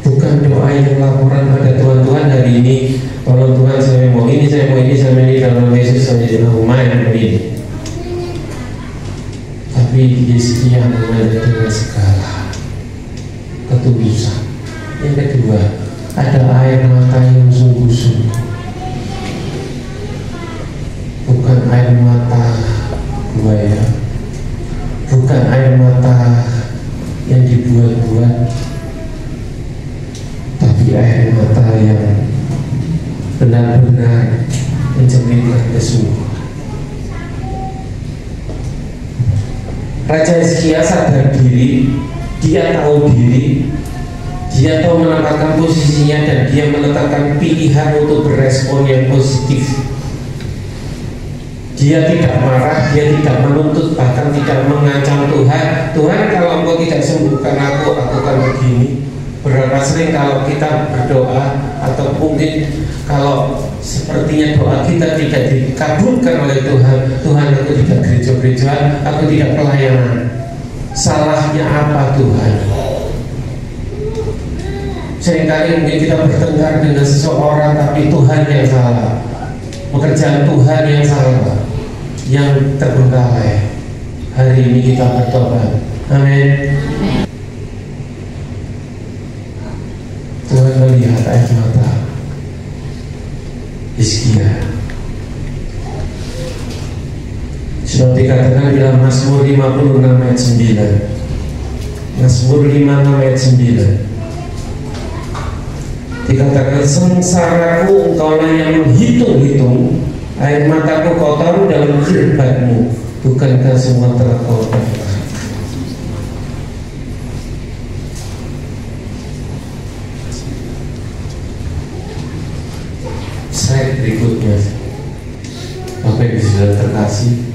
Bukan doa yang laporan pada Tuhan hari ini, kalau Tuhan saya mau ini, saya mau ini, saya mau ini, dalam Yesus saya jadi lumayan begini. Tapi Hizkia mengajar dengan segala ketulusan. Yang kedua, ada air mata yang sungguh-sungguh, bukan air mata buaya, bukan air mata yang dibuat-buat, tapi air mata yang benar-benar mencerminkan kesungguhan. Raja Hizkia sadar diri, dia tahu diri, dia tahu menempatkan posisinya, dan dia meletakkan pilihan untuk berespon yang positif. Dia tidak marah, dia tidak menuntut, bahkan tidak mengancam Tuhan. Tuhan, kalau engkau tidak sembuhkan aku akan begini. Berapa sering kalau kita berdoa, atau mungkin kalau sepertinya doa kita tidak dikabulkan oleh Tuhan, Tuhan aku tidak gereja-gerejaan, aku tidak pelayanan. Salahnya apa Tuhan? Seringkali mungkin kita bertengkar dengan seseorang, tapi Tuhan yang salah, pekerjaan Tuhan yang salah, yang terbengkalai. Hari ini kita bertobat. Amin. Tuhan melihat air mata Hizkia. Sudah dikatakan dalam Mazmur 56 ayat 9. Mazmur 56 ayat 9. Dikatakan, sengsaraku engkaulah yang menghitung-hitung, air mataku kau taruh dalam kirbatmu, bukankah semua telah kau daftar? Slide berikutnya, Bapak Ibu Saudara terkasih,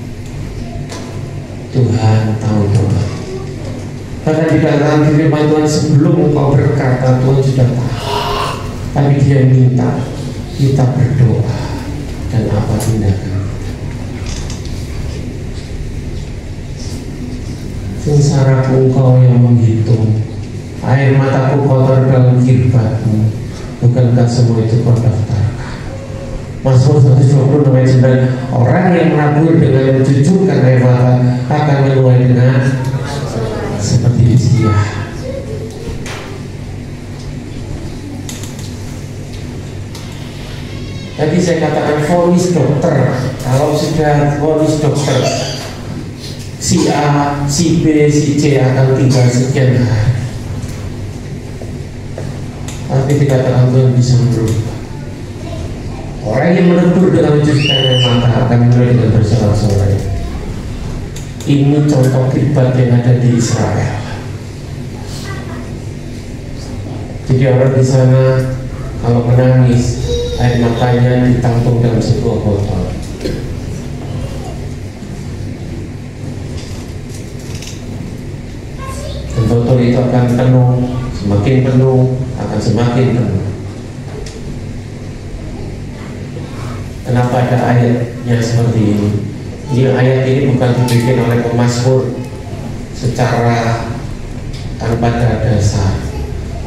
Tuhan tahu doa. Karena di dalam firman Tuhan, sebelum engkau berkata, Tuhan sudah tahu. Tapi dia minta kita berdoa dan apa tindakan. Sengsaraku engkau yang menghitung, air mataku kotor dalam kirbatmu, bukankah semua itu kau daftarkan? Mazmur 120 ayat 9. Orang yang menabur dengan mencucurkan air mata akan menuai dengan seperti Hizkia. Tadi saya katakan vonis dokter. Kalau sudah vonis dokter, si A, si B, si C akan tinggal sekian hari. Tapi dikatakan Tuhan bisa merubah. Orang yang menegur dengan mencucikan air mata akan mulai dengan bersorak-sorai. Ini contoh khidmat yang ada di Israel. Jadi orang di sana kalau menangis, air matanya ditampung dalam sebuah botol. Dan botol itu akan penuh, semakin penuh, akan semakin penuh. Kenapa ada ayatnya seperti ini? Ini ayat ini bukan dibikin oleh pemazmur secara tanpa dasar,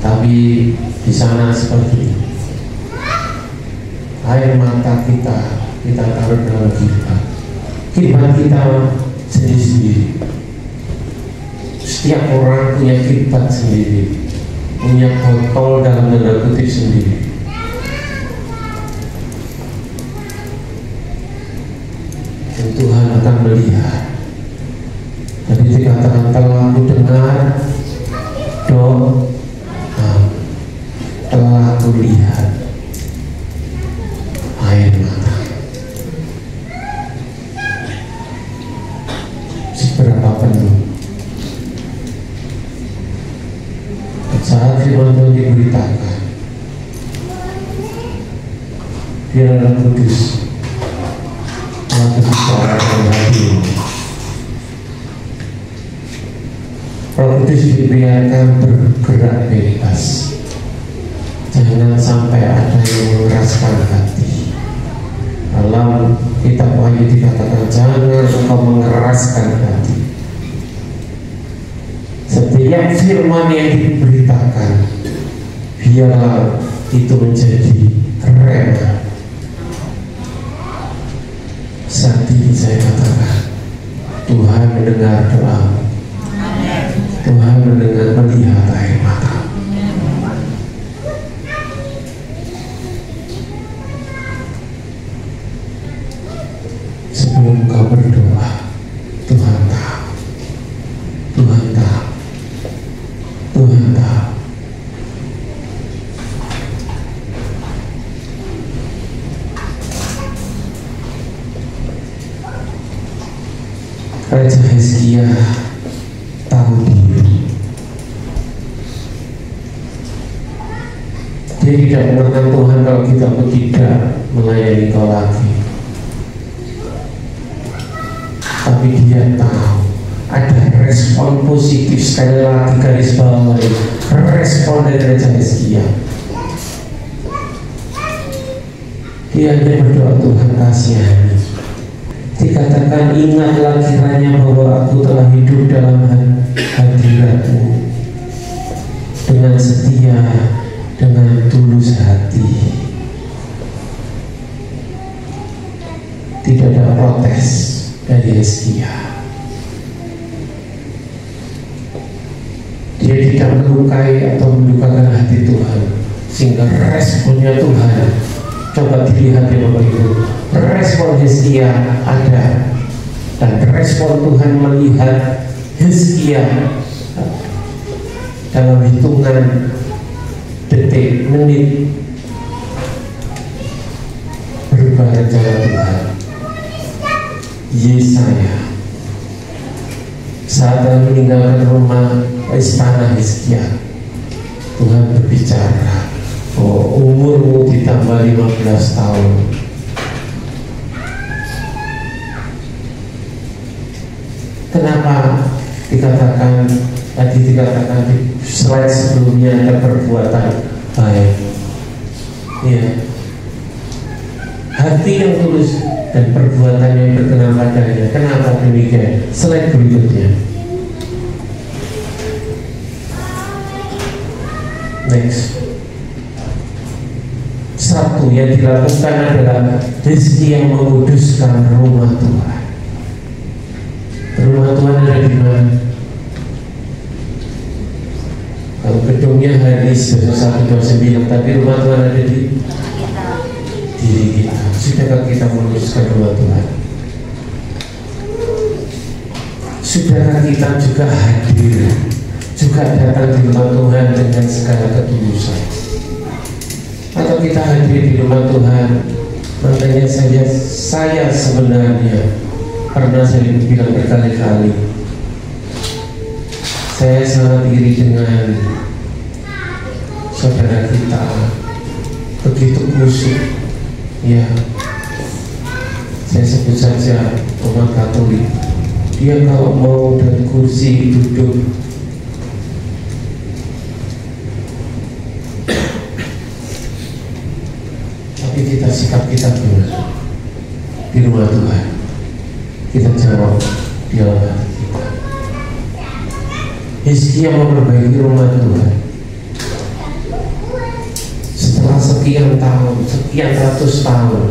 tapi di sana seperti ini. Air mata kita taruh dalam khidmat kita sendiri-sendiri. Setiap orang punya khidmat sendiri, punya botol dalam tanda kutip sendiri. Dan Tuhan akan melihat. Jadi dikatakan telah aku dengar doa, telah aku lihat air mata. Seberapa penuh. Saat firman Tuhan diberitakan, Dia adalah kudus, telah berbicara dengan hati. Roh Kudus dibiarkan bergerak bebas. Jangan sampai ada yang mengeraskan hati. Dalam kitab Wahyu dikatakan, jangan engkau mengeraskan hati. Setiap firman yang diberitakan, biarlah itu menjadi rema. Saat ini saya katakan, Tuhan mendengar doamu. Tuhan mendengar, melihat air mata. Sebelum kau berdoa, Tuhan tahu. Tuhan tahu. Tuhan tahu. Raja Hizkia tahu diri. Dia tidak mengenal Tuhan kalau kita tidak melayani kau lagi. Tapi dia tahu ada respon positif. Sekali lagi garis bawahi, respon dari Raja Hizkia. Dia hanya berdoa, Tuhan kasihani. Dikatakan, ingatlah kiranya bahwa aku telah hidup dalam hadirat-Mu dengan setia, dengan tulus hati. Tidak ada protes dari Hizkia. Dia tidak melukai atau mendukakan hati Tuhan, sehingga responnya Tuhan. Coba dilihat ya Bapak Ibu, respon Hizkia ada, dan respon Tuhan melihat Hizkia dalam hitungan detik, menit berubah rencana Tuhan. Yesaya saat meninggalkan rumah istana Hizkia, Tuhan berbicara, oh, umurmu ditambah 15 tahun. Kenapa dikatakan tadi dikatakan di slide sebelumnya ada perbuatan baik? Ya, hati yang tulus dan perbuatan yang berkenan padanya. Kenapa demikian? Slide berikutnya. Next. Satu yang dilakukan adalah Hizkia yang menguduskan rumah Tuhan. Rumah Tuhan ada di mana? Kalau gedungnya Hadis 129, tapi rumah Tuhan ada di diri kita. Sudahkah kita menguduskan rumah Tuhan? saudara kita juga hadir, juga datang di rumah Tuhan dengan segala ketulusan. Atau kita hadir di rumah Tuhan, makanya saya sebenarnya pernah saya bilang berkali-kali, saya sangat iri dengan saudara kita, begitu kusuk, ya. Saya sebut saja umat Katolik. Dia kalau mau dan kursi duduk, tapi kita sikap kita benar di rumah Tuhan. Kita jawab di dalam hati kita. Hizkia memperbaiki rumah Tuhan setelah sekian tahun, sekian ratus tahun.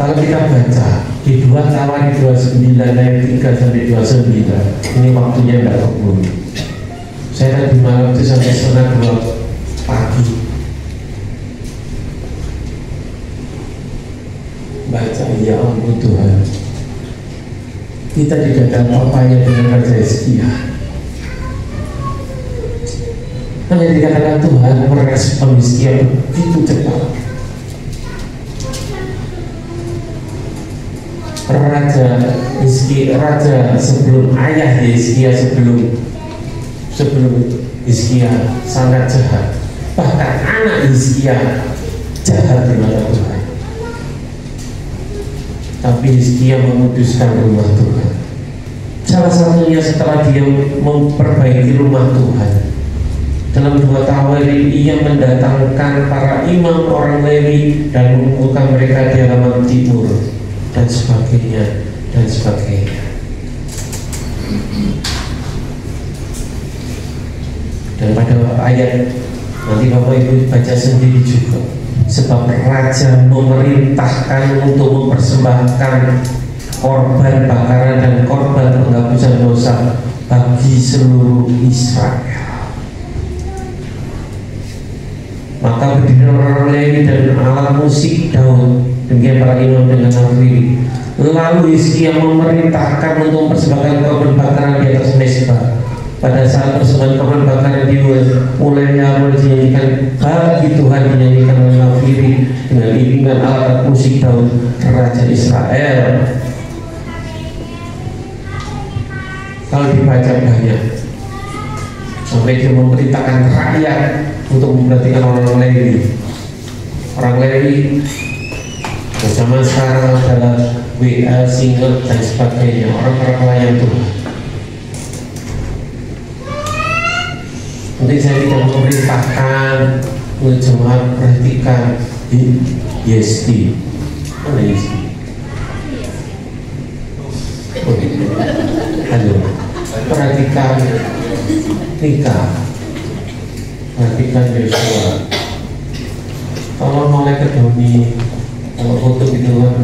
Kalau kita baca di 2 Tawari 29 ayat 3 sampai 29, ini waktunya tidak kebun. Saya tadi malam itu sampai setengah 2 pagi baca, ya ampun Tuhan, kita tidak ada apa-apanya dengan Raja Hizkia. Hanya dikatakan Tuhan merespon Hizkia begitu cepat. Raja sebelum ayah Hizkia, sebelum Hizkia sangat jahat. Bahkan anak Hizkia jahat di mata Tuhan. Tapi Hizkia memutuskan rumah Tuhan. Salah satunya setelah dia memperbaiki rumah Tuhan, dalam 2 Tawari ia mendatangkan para imam orang Lewi dan mengumpulkan mereka di halaman timur, dan sebagainya dan sebagainya. Dan pada ayat nanti Bapak Ibu baca sendiri juga, sebab raja memerintahkan untuk mempersembahkan korban bakaran dan korban penghapusan dosa bagi seluruh Israel. Maka berdiri orang Lewi dan alat musik Daud, demikian para imam dengan nafiri. Lalu Hizkia memerintahkan untuk mempersembahkan korban bakaran di atas mezbah. Pada saat persembahan korban bakaran mulai dinyanyikan bagi Tuhan, dinyanyikan oleh nafiri dengan iringan alat musik Daud Raja Israel. Kalau dibaca banyak, sampai dia memerintahkan rakyat untuk memperhatikan orang Lewi. Orang Lewi zaman sekarang adalah WA, single dan sebagainya, orang-orang pelayan Tuhan. Nanti saya tidak memerintahkan untuk jemaat perhatikan di YSD. Mana YSD? Halo, perhatikan nikah, perhatikan Yosua. Kalau mulai ke Doni, kalau foto gitu kan,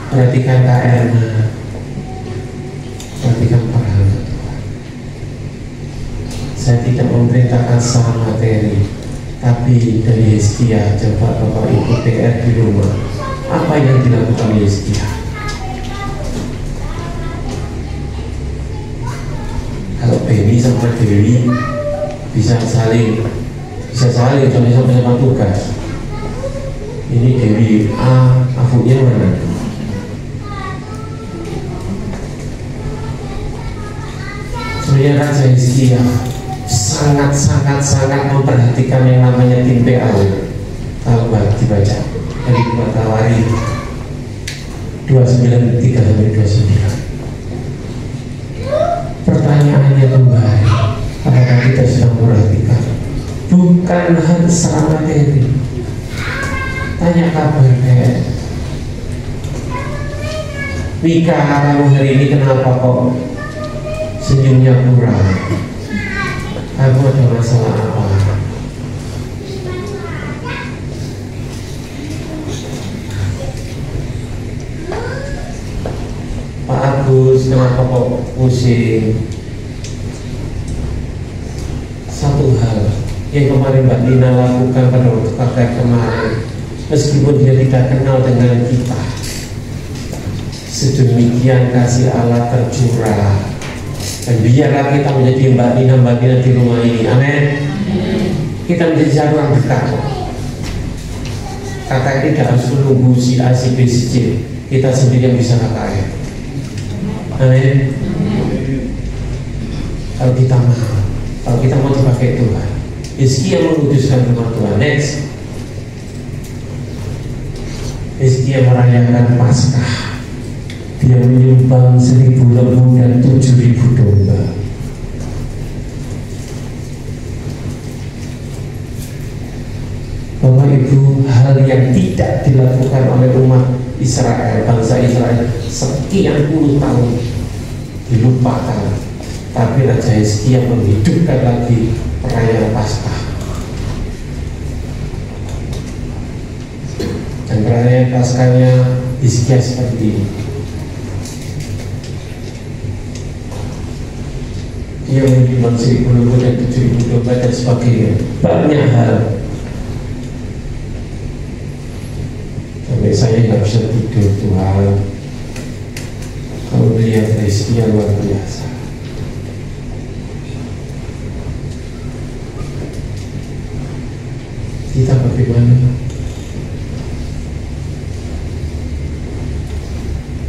perhatikan KRNA, perhatikan para hamba Tuhan. Saya tidak memerintahkan secara materi, tapi dari Hizkia. Coba Bapak Ibu PR di rumah, apa yang dilakukan Hizkia? Kalau Benny sama Dewi bisa saling sama tugas. Ini Dewi afunya mana? Sebenarnya Raja Hizkia sangat memperhatikan yang namanya tim PA. Kalau dibaca dari 2 Tawari 29:3 sampai 29. Pertanyaannya kembali, apakah kita sedang memperhatikan? Bukan hanya secara materi. Tanya kabar kayak Mika, kamu hari ini kenapa kok senyumnya kurang? Kamu ada masalah apa? Pak Agus, kenapa kok pusing? Satu hal yang kemarin Mbak Nina lakukan pada waktu kakek kemarin, meskipun dia tidak kenal dengan kita, sedemikian kasih Allah tercurah, dan biarlah kita menjadi mbak Nina di rumah ini. Amin. Kita menjadi saluran berkat. KKR tidak harus menunggu si A, si B, si C. Kita sendiri yang bisa KKR. Amin. Kalau kita mau dipakai Tuhan, Hizkia menguduskan rumah Tuhan. Next, Hizkia merayakan Paskah. Dia menyumbang 1.000 lembu dan 7.000 domba. Bapak Ibu, hal yang tidak dilakukan oleh umat Israel, bangsa Israel sekian puluh tahun dilupakan, tapi Raja Hizkia menghidupkan lagi perayaan Paskah. Dan perayaan Paskahnya Hizkia seperti ini. Dia menyumbang 1.000 lembu dan 7.000 domba dan sebagainya. Banyak hal. Sampai saya nggak bisa tidur Tuhan kalau melihat Hizkia luar biasa. Kita bagaimana?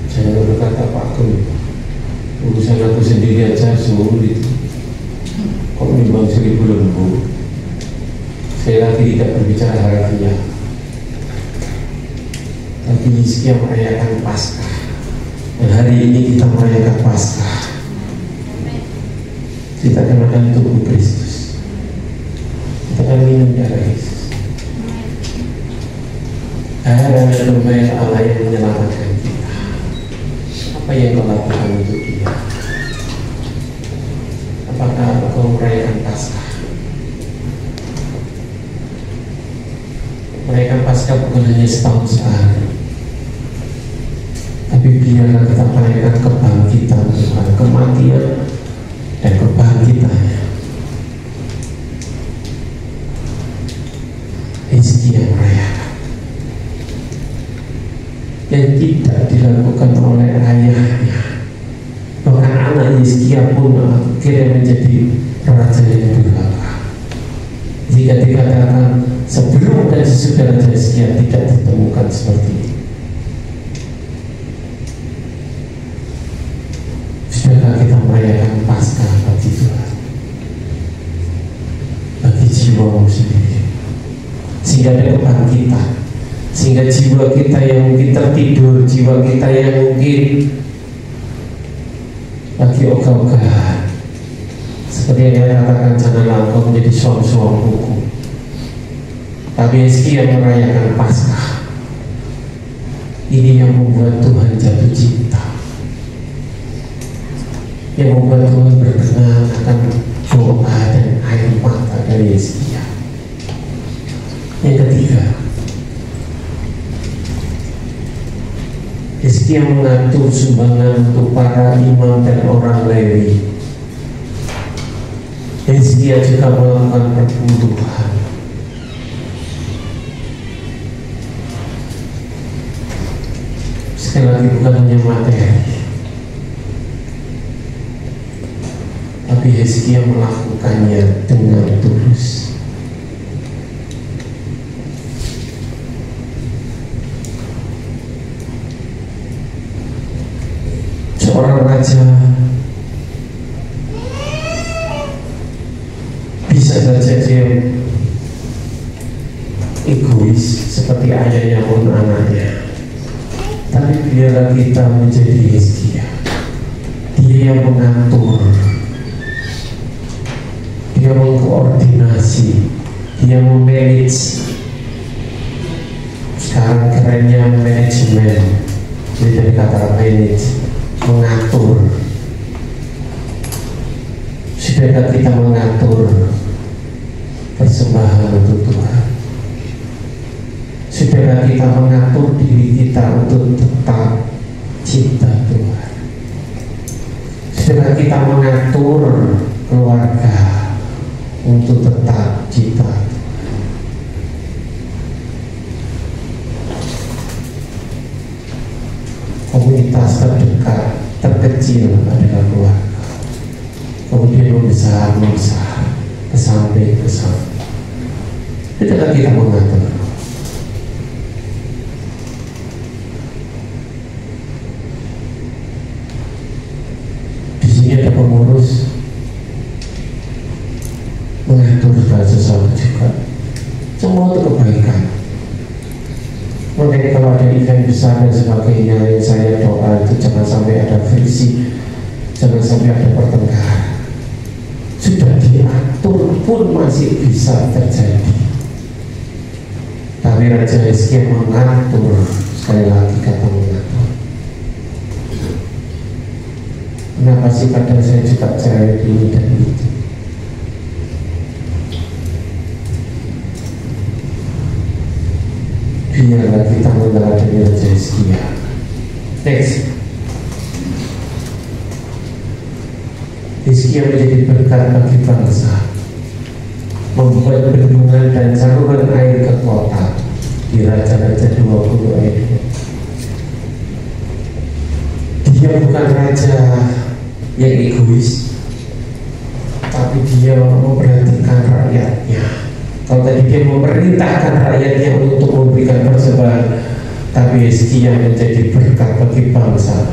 Jangan berkata Pak Kun, urusan aku sendiri aja sulit. Kok menyumbang 1.000 lembu? Saya lagi tidak berbicara harafiah. Tapi Hizkia merayakan Paskah, dan hari ini kita merayakan Paskah. Kita akan makan tubuh Kristus, kita akan minum darah Yesus. Darah dan lumpur Allah yang menyelamatkan kita. Apa yang kau lakukan untuk Dia? Apakah kau merayakan Paskah? Merayakan Paskah bukan hanya setahun sekali, tapi biarlah kita merayakan kebangkitan Tuhan, kematian dan kebangkitannya. Hizkia merayakan yang tidak dilakukan oleh ayahnya. Bahkan anak Hizkia pun akhirnya menjadi raja yang durhaka. Jika dikatakan sebelum dan sesudah Raja Hizkia tidak ditemukan seperti ini. Sudahkah kita merayakan Paskah bagi Tuhan, bagi jiwamu sendiri, sehingga ada kebangkitan, sehingga jiwa kita yang mungkin tertidur, jiwa kita yang mungkin lagi ogah-ogahan, seperti yang dikatakan janganlah engkau menjadi suam-suam hukum. Tapi Hizkia merayakan Paskah. Ini yang membuat Tuhan jatuh cinta, yang membuat Tuhan berkenan akan doa dan air mata dari Hizkia. Yang ketiga, Hizkia mengatur sumbangan untuk para imam dan orang Lewi. Hizkia juga melakukan perpuluhan. Sekali lagi bukan hanya materi, tapi Hizkia melakukannya dengan tulus. Seorang raja bisa saja dia egois seperti ayahnya maupun anaknya. Tapi biarlah kita menjadi Hizkia. Dia yang mengatur, dia mengkoordinasi, dia memanage. Sekarang kerennya manajemen, jadi dari kata manage, mengatur. Sudahkah kita mengatur persembahan untuk Tuhan? Sudahkah kita mengatur diri kita untuk tetap cinta Tuhan? Sudahkah kita mengatur keluarga untuk tetap cinta Tuhan? Komunitas adalah keluarga. Kemudian membesar, ke samping. Tidaklah kita mengatur. Di sini ada pengurus mengatur segala sesuatu juga. Semua untuk kebaikan. Makanya kalau ada event besar dan sebagainya yang saya doa itu jangan sampai ada friksi, jangan sampai ada pertengkaran. Sudah diatur pun masih bisa terjadi. Tapi Raja Hizkia mengatur, sekali lagi kata mengatur. Kenapa sih kadang saya juga cerewet ini dan itu? Biarlah kita meneladani Raja Hizkia. Next. Hizkia menjadi berkat bagi bangsa, membuat bendungan dan saluran air ke kota di Raja-Raja 20 ayat 2. Dia bukan raja yang egois, tapi dia memperhatikan rakyatnya. Kalau tadi dia memerintahkan rakyatnya untuk memberikan persembahan, tapi Hizkia menjadi berkat bagi bangsa.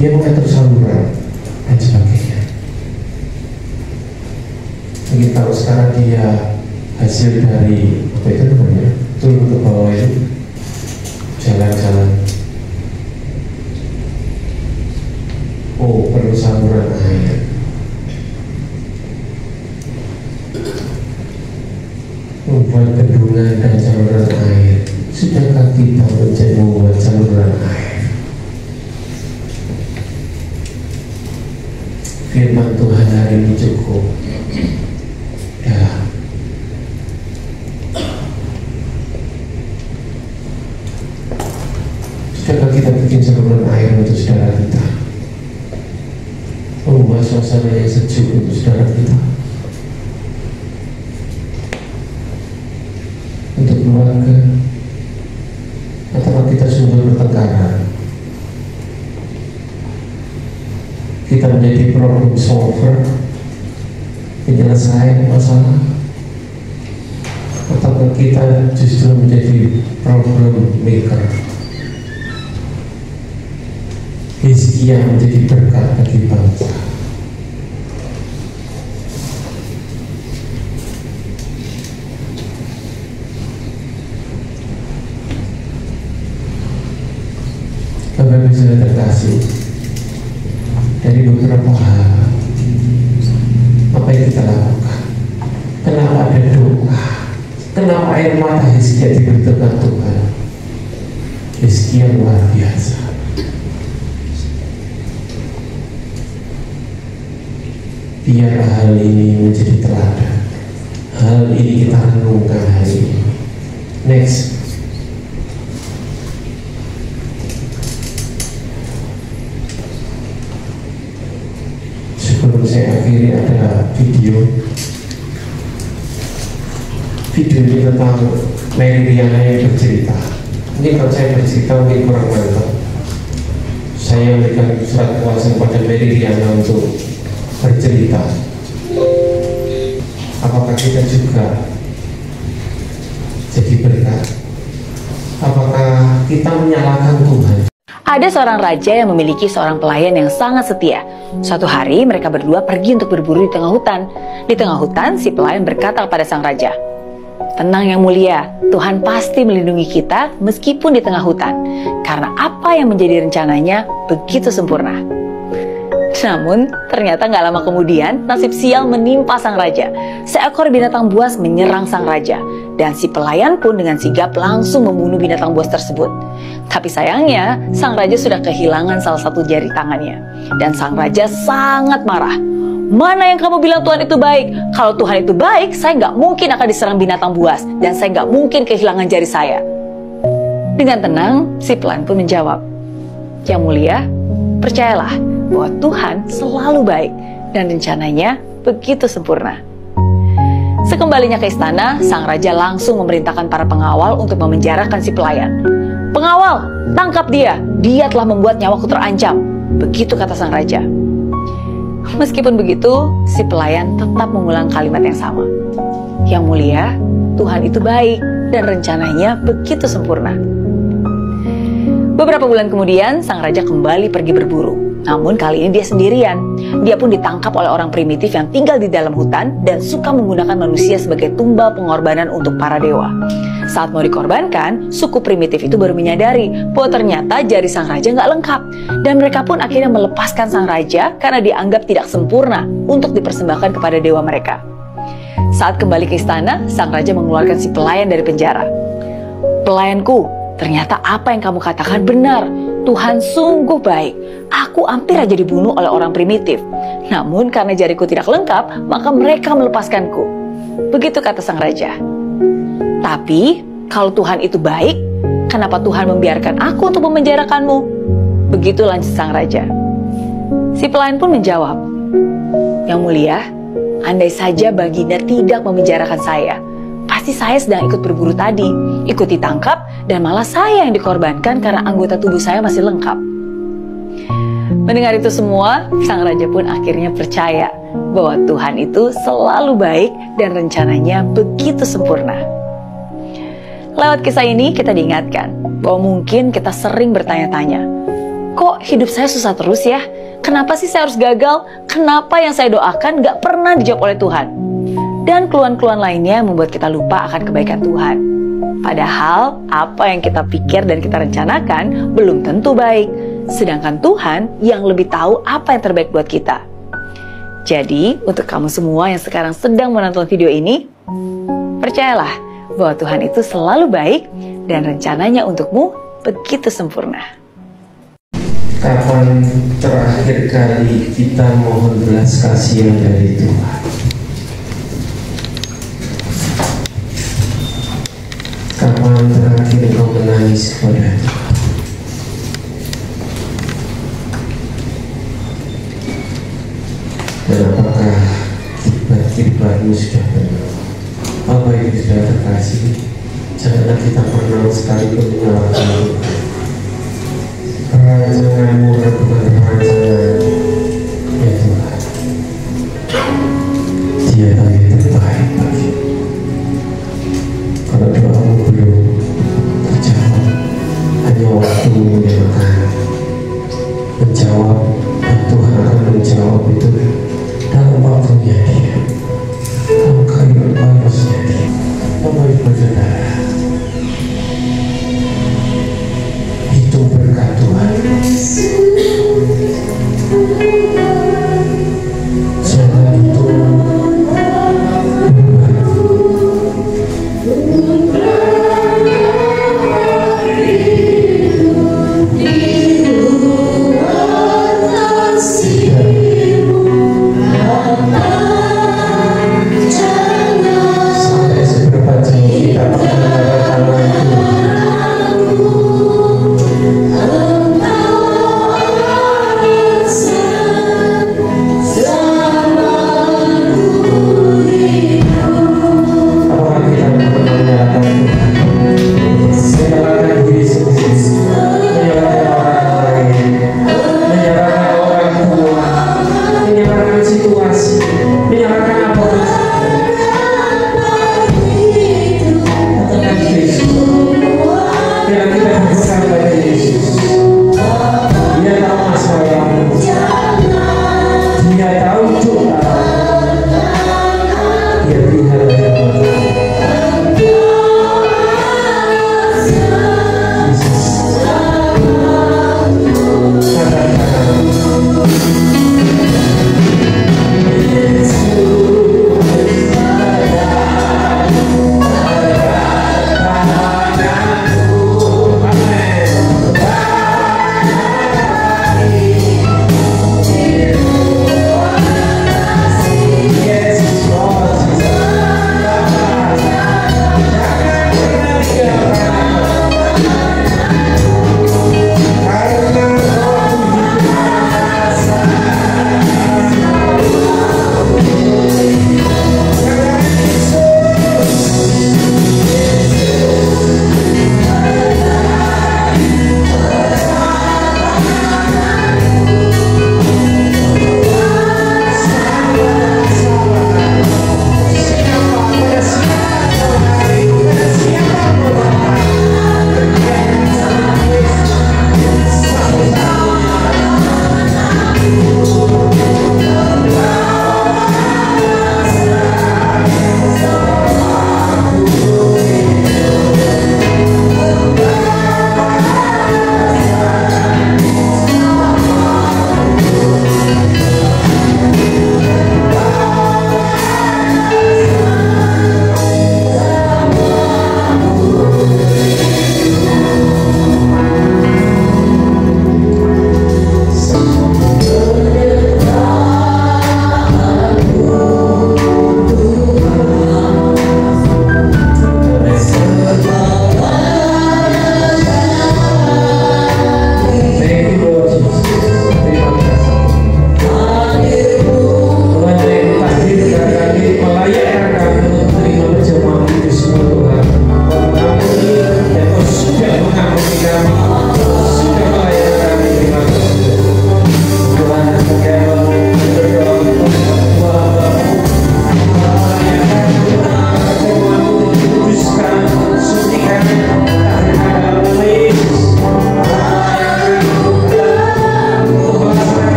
Dia mengatur saluran dan sebagainya. Mungkin kalau sekarang dia hasil dari apa itu namanya, turun ke bawah itu, jalan-jalan. Oh, perlu saluran air. Membuat bendungan dan saluran air. Sudahkah kita menjadi membuat saluran air? Firman Tuhan hari ini cukup. Ya. Sudahkah kita bikin saluran air untuk saudara kita? Membuat suasana yang sejuk untuk saudara kita? Untuk keluarga? Atau kita sumber pertengkaran? Kita menjadi problem solver, penyelesaian masalah, atau kita justru menjadi problem maker? Hizkia menjadi berkat bagi bangsa. Bapak-Ibu sudah terkasih, dari beberapa hal apa yang kita lakukan, kenapa ada doa, kenapa air mata Hizkia diberitakan Tuhan? Hizkia luar biasa. Biar hal ini menjadi teladan, hal ini kita renungkan hari ini. Next. Sebelum saya akhiri ada video ini tentang Mary Riana yang bercerita. Ini kalau saya bercerita mungkin kurang mantap. Saya memberikan surat kuasa kepada Mary Riana untuk bercerita. Apakah kita juga jadi berkat? Apakah kita menyalahkan Tuhan? Ada seorang raja yang memiliki seorang pelayan yang sangat setia. Suatu hari mereka berdua pergi untuk berburu di tengah hutan. Di tengah hutan, si pelayan berkata kepada sang raja, "Tenang yang mulia, Tuhan pasti melindungi kita meskipun di tengah hutan. Karena apa yang menjadi rencananya begitu sempurna." Namun, ternyata nggak lama kemudian, nasib sial menimpa sang raja. Seekor binatang buas menyerang sang raja. Dan si pelayan pun dengan sigap langsung membunuh binatang buas tersebut. Tapi sayangnya, sang raja sudah kehilangan salah satu jari tangannya. Dan sang raja sangat marah. "Mana yang kamu bilang Tuhan itu baik? Kalau Tuhan itu baik, saya nggak mungkin akan diserang binatang buas. Dan saya nggak mungkin kehilangan jari saya." Dengan tenang, si pelayan pun menjawab, "Yang mulia, percayalah bahwa Tuhan selalu baik dan rencananya begitu sempurna." Sekembalinya ke istana, sang raja langsung memerintahkan para pengawal untuk memenjarakan si pelayan. "Pengawal, tangkap dia. Dia telah membuat nyawaku terancam." Begitu kata sang raja. Meskipun begitu, si pelayan tetap mengulang kalimat yang sama. Yang mulia, Tuhan itu baik dan rencananya begitu sempurna. Beberapa bulan kemudian, sang raja kembali pergi berburu. Namun kali ini dia sendirian. Dia pun ditangkap oleh orang primitif yang tinggal di dalam hutan dan suka menggunakan manusia sebagai tumbal pengorbanan untuk para dewa. Saat mau dikorbankan, suku primitif itu baru menyadari bahwa ternyata jari sang raja nggak lengkap. Dan mereka pun akhirnya melepaskan sang raja karena dianggap tidak sempurna untuk dipersembahkan kepada dewa mereka. Saat kembali ke istana, sang raja mengeluarkan si pelayan dari penjara. "Pelayanku, ternyata apa yang kamu katakan benar. Tuhan sungguh baik. Aku hampir aja dibunuh oleh orang primitif. Namun karena jariku tidak lengkap, maka mereka melepaskanku." Begitu kata sang raja. "Tapi kalau Tuhan itu baik, kenapa Tuhan membiarkan aku untuk memenjarakanmu?" Begitu lanjut sang raja. Si pelayan pun menjawab, "Yang mulia, andai saja Baginda tidak memenjarakan saya, pasti saya sedang ikut berburu tadi, ikut ditangkap, dan malah saya yang dikorbankan karena anggota tubuh saya masih lengkap." Mendengar itu semua, sang raja pun akhirnya percaya bahwa Tuhan itu selalu baik dan rencananya begitu sempurna. Lewat kisah ini kita diingatkan bahwa mungkin kita sering bertanya-tanya, kok hidup saya susah terus ya? Kenapa sih saya harus gagal? Kenapa yang saya doakan gak pernah dijawab oleh Tuhan? Dan keluhan-keluhan lainnya membuat kita lupa akan kebaikan Tuhan. Padahal apa yang kita pikir dan kita rencanakan belum tentu baik. Sedangkan Tuhan yang lebih tahu apa yang terbaik buat kita. Jadi untuk kamu semua yang sekarang sedang menonton video ini, percayalah bahwa Tuhan itu selalu baik dan rencananya untukmu begitu sempurna. Kapan terakhir kali kita mohon belas kasihan dari Tuhan? Kapan terakhir kau menangis kepada Tuhan? Dan apakah kibat-kibatmu sudah benar? Apa itu sudah terkasih? Janganlah kita pernah sekalipun menyalahkan Tuhan. Rancanganmu bukan rancangan ya Tuhan. Dia yang terbaik bagi. Kalau doamu belum terjawab, hanya waktumu yang akan menjawab, dan Tuhan akan menjawab itu dalam waktunya Dia, dalam kehidupan bagusnya Dia. Bapak Ibu Saudara, itu berkat Tuhan. Jangan itu Tuhan.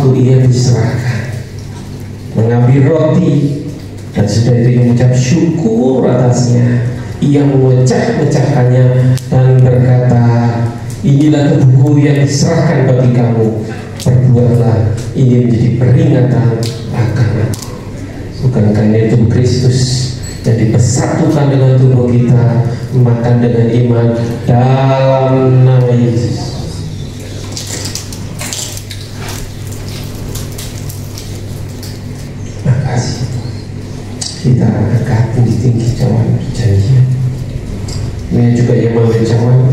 waktu ia diserahkan, mengambil roti, dan sudah itu ia mengucap syukur atasnya. Ia memecah-mecahkannya dan berkata, inilah tubuhku yang diserahkan bagi kamu. Perbuatlah ini menjadi peringatan akan aku. Bukankah ini tubuh Kristus yang dipersatukan dengan tubuh kita, makan dengan iman dalam nama Yesus. Makasih. Kita angkat tinggi cawan perjanjian. Ini juga yang mengambil cawan.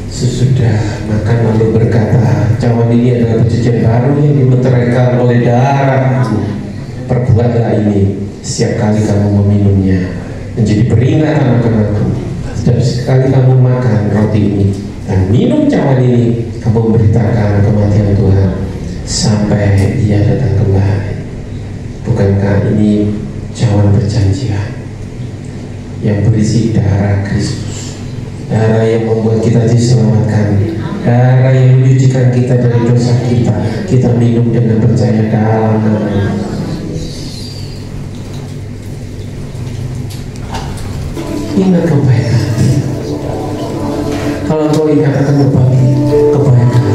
Sesudah makan lalu berkata, cawan ini adalah perjanjian baru yang dimeteraikan oleh darahku. Perbuatlah ini setiap kali kamu meminumnya, menjadi peringatan akan aku. Setiap sekali kamu makan roti ini dan minum cawan ini, kamu memberitakan kematian Tuhan sampai Ia datang kembali. Bukankah ini cawan perjanjian yang berisi darah Kristus, darah yang membuat kita diselamatkan, darah yang menyucikan kita dari dosa kita. Kita minum dengan percaya dalam nama. Ingat kebaikan. Kalau kau ingat akan berbagi kebaikan,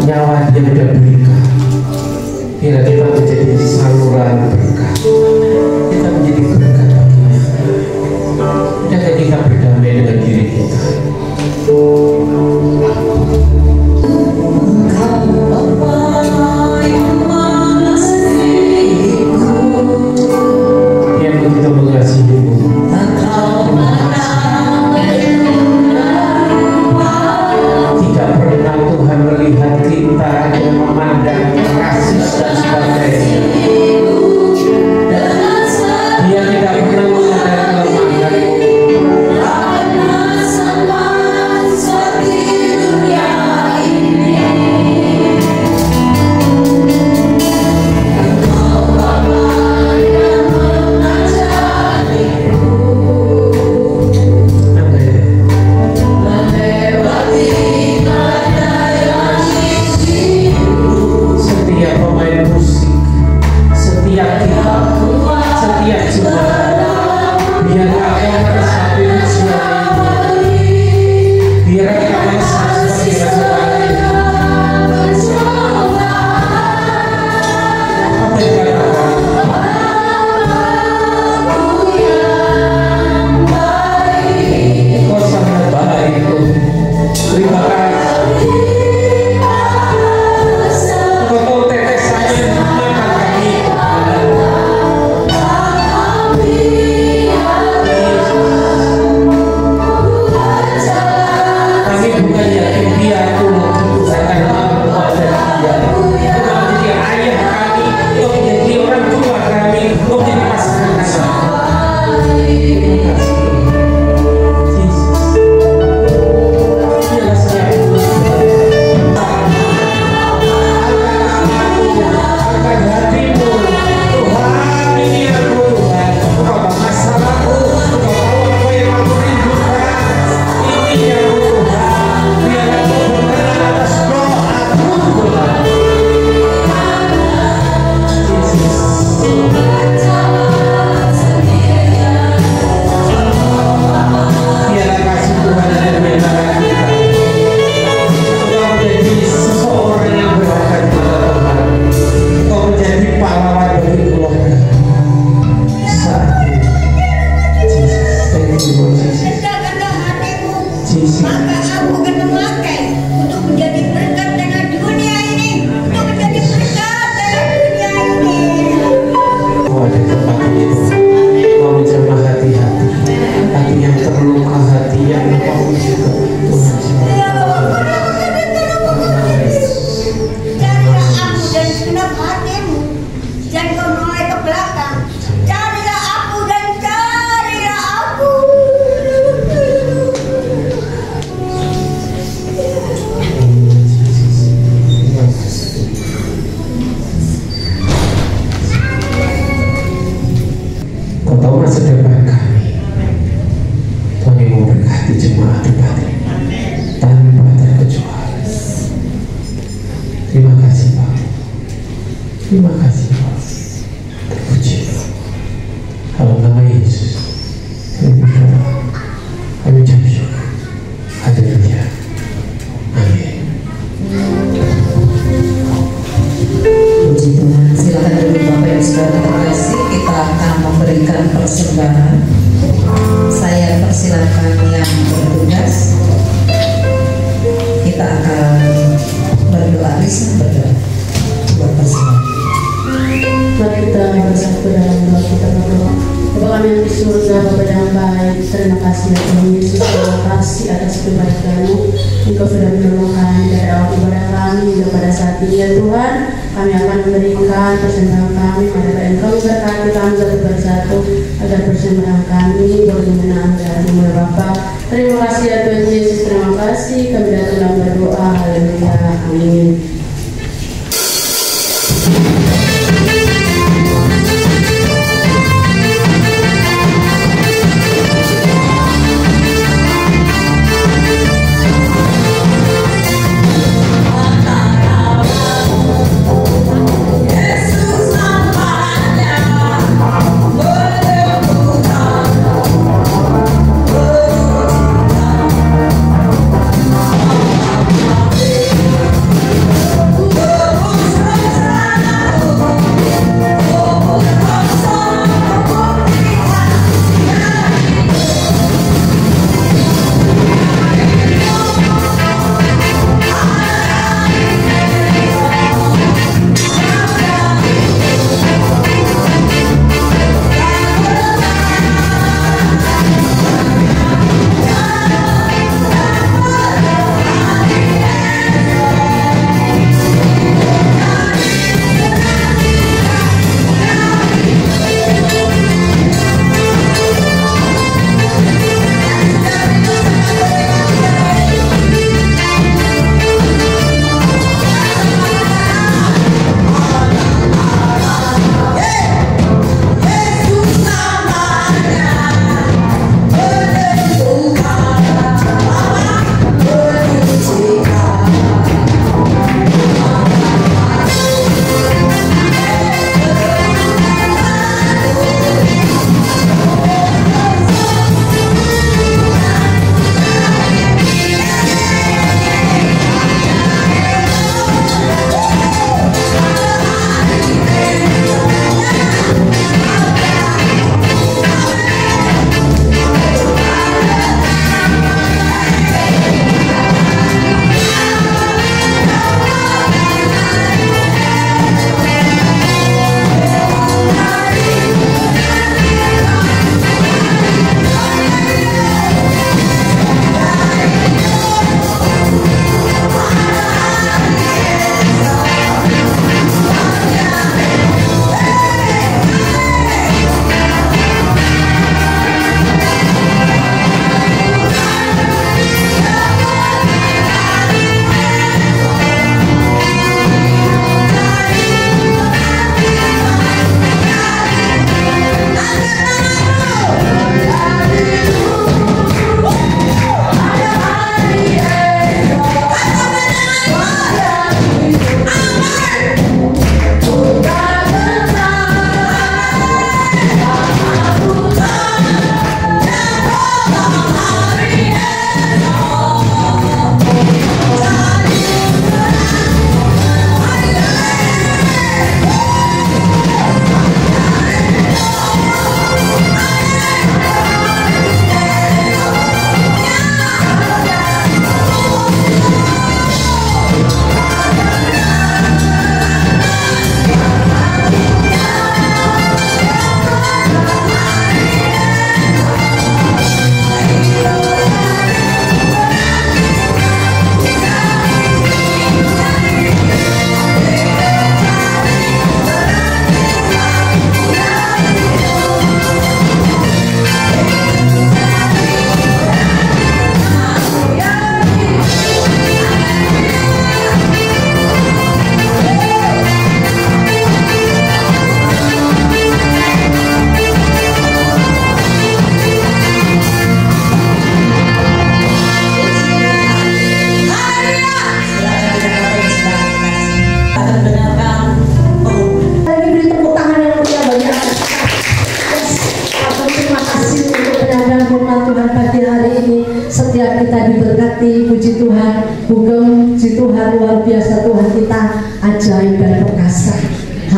nyawa dia sudah berikan. Biar kita menjadi saluran berkah. Kita menjadi berkat baginya. Dan kita berdamai dengan diri kita. Yang begitu mengasihimu. Tidak pernah Tuhan melihat kita dan memandang kasih dan sebagainya. Dia tidak pernah memandang Terima kasih Pak. Terima kasih Pak. Terpuji dalam nama Yesus kami berdoa, kami ucap syukur. Haleluya. Amin. Puji Tuhan. Silakan duduk Bapak Ibu Saudara terkasih. Kita akan memberikan persembahan. Saya persilakan yang bertugas. Kita akan berdoa, Risa berdoa buat persembahan. Mari kita bersatu dalam doa kita berdoa. Bapa kami yang di surga, Bapa yang baik, terima kasih ya Tuhan Yesus, terima kasih atas kebaikan-Mu. Engkau sudah menolong kami dari awal ibadah kami hingga pada saat ini ya Tuhan. Kami akan memberikan persembahan kami, mari Engkau berkati kami satu persatu agar persembahan kami berkenan dari Bapa. Terima kasih ya Tuhan Yesus, terima kasih. Kami datang dalam berdoa. Haleluya. Amin. Yesus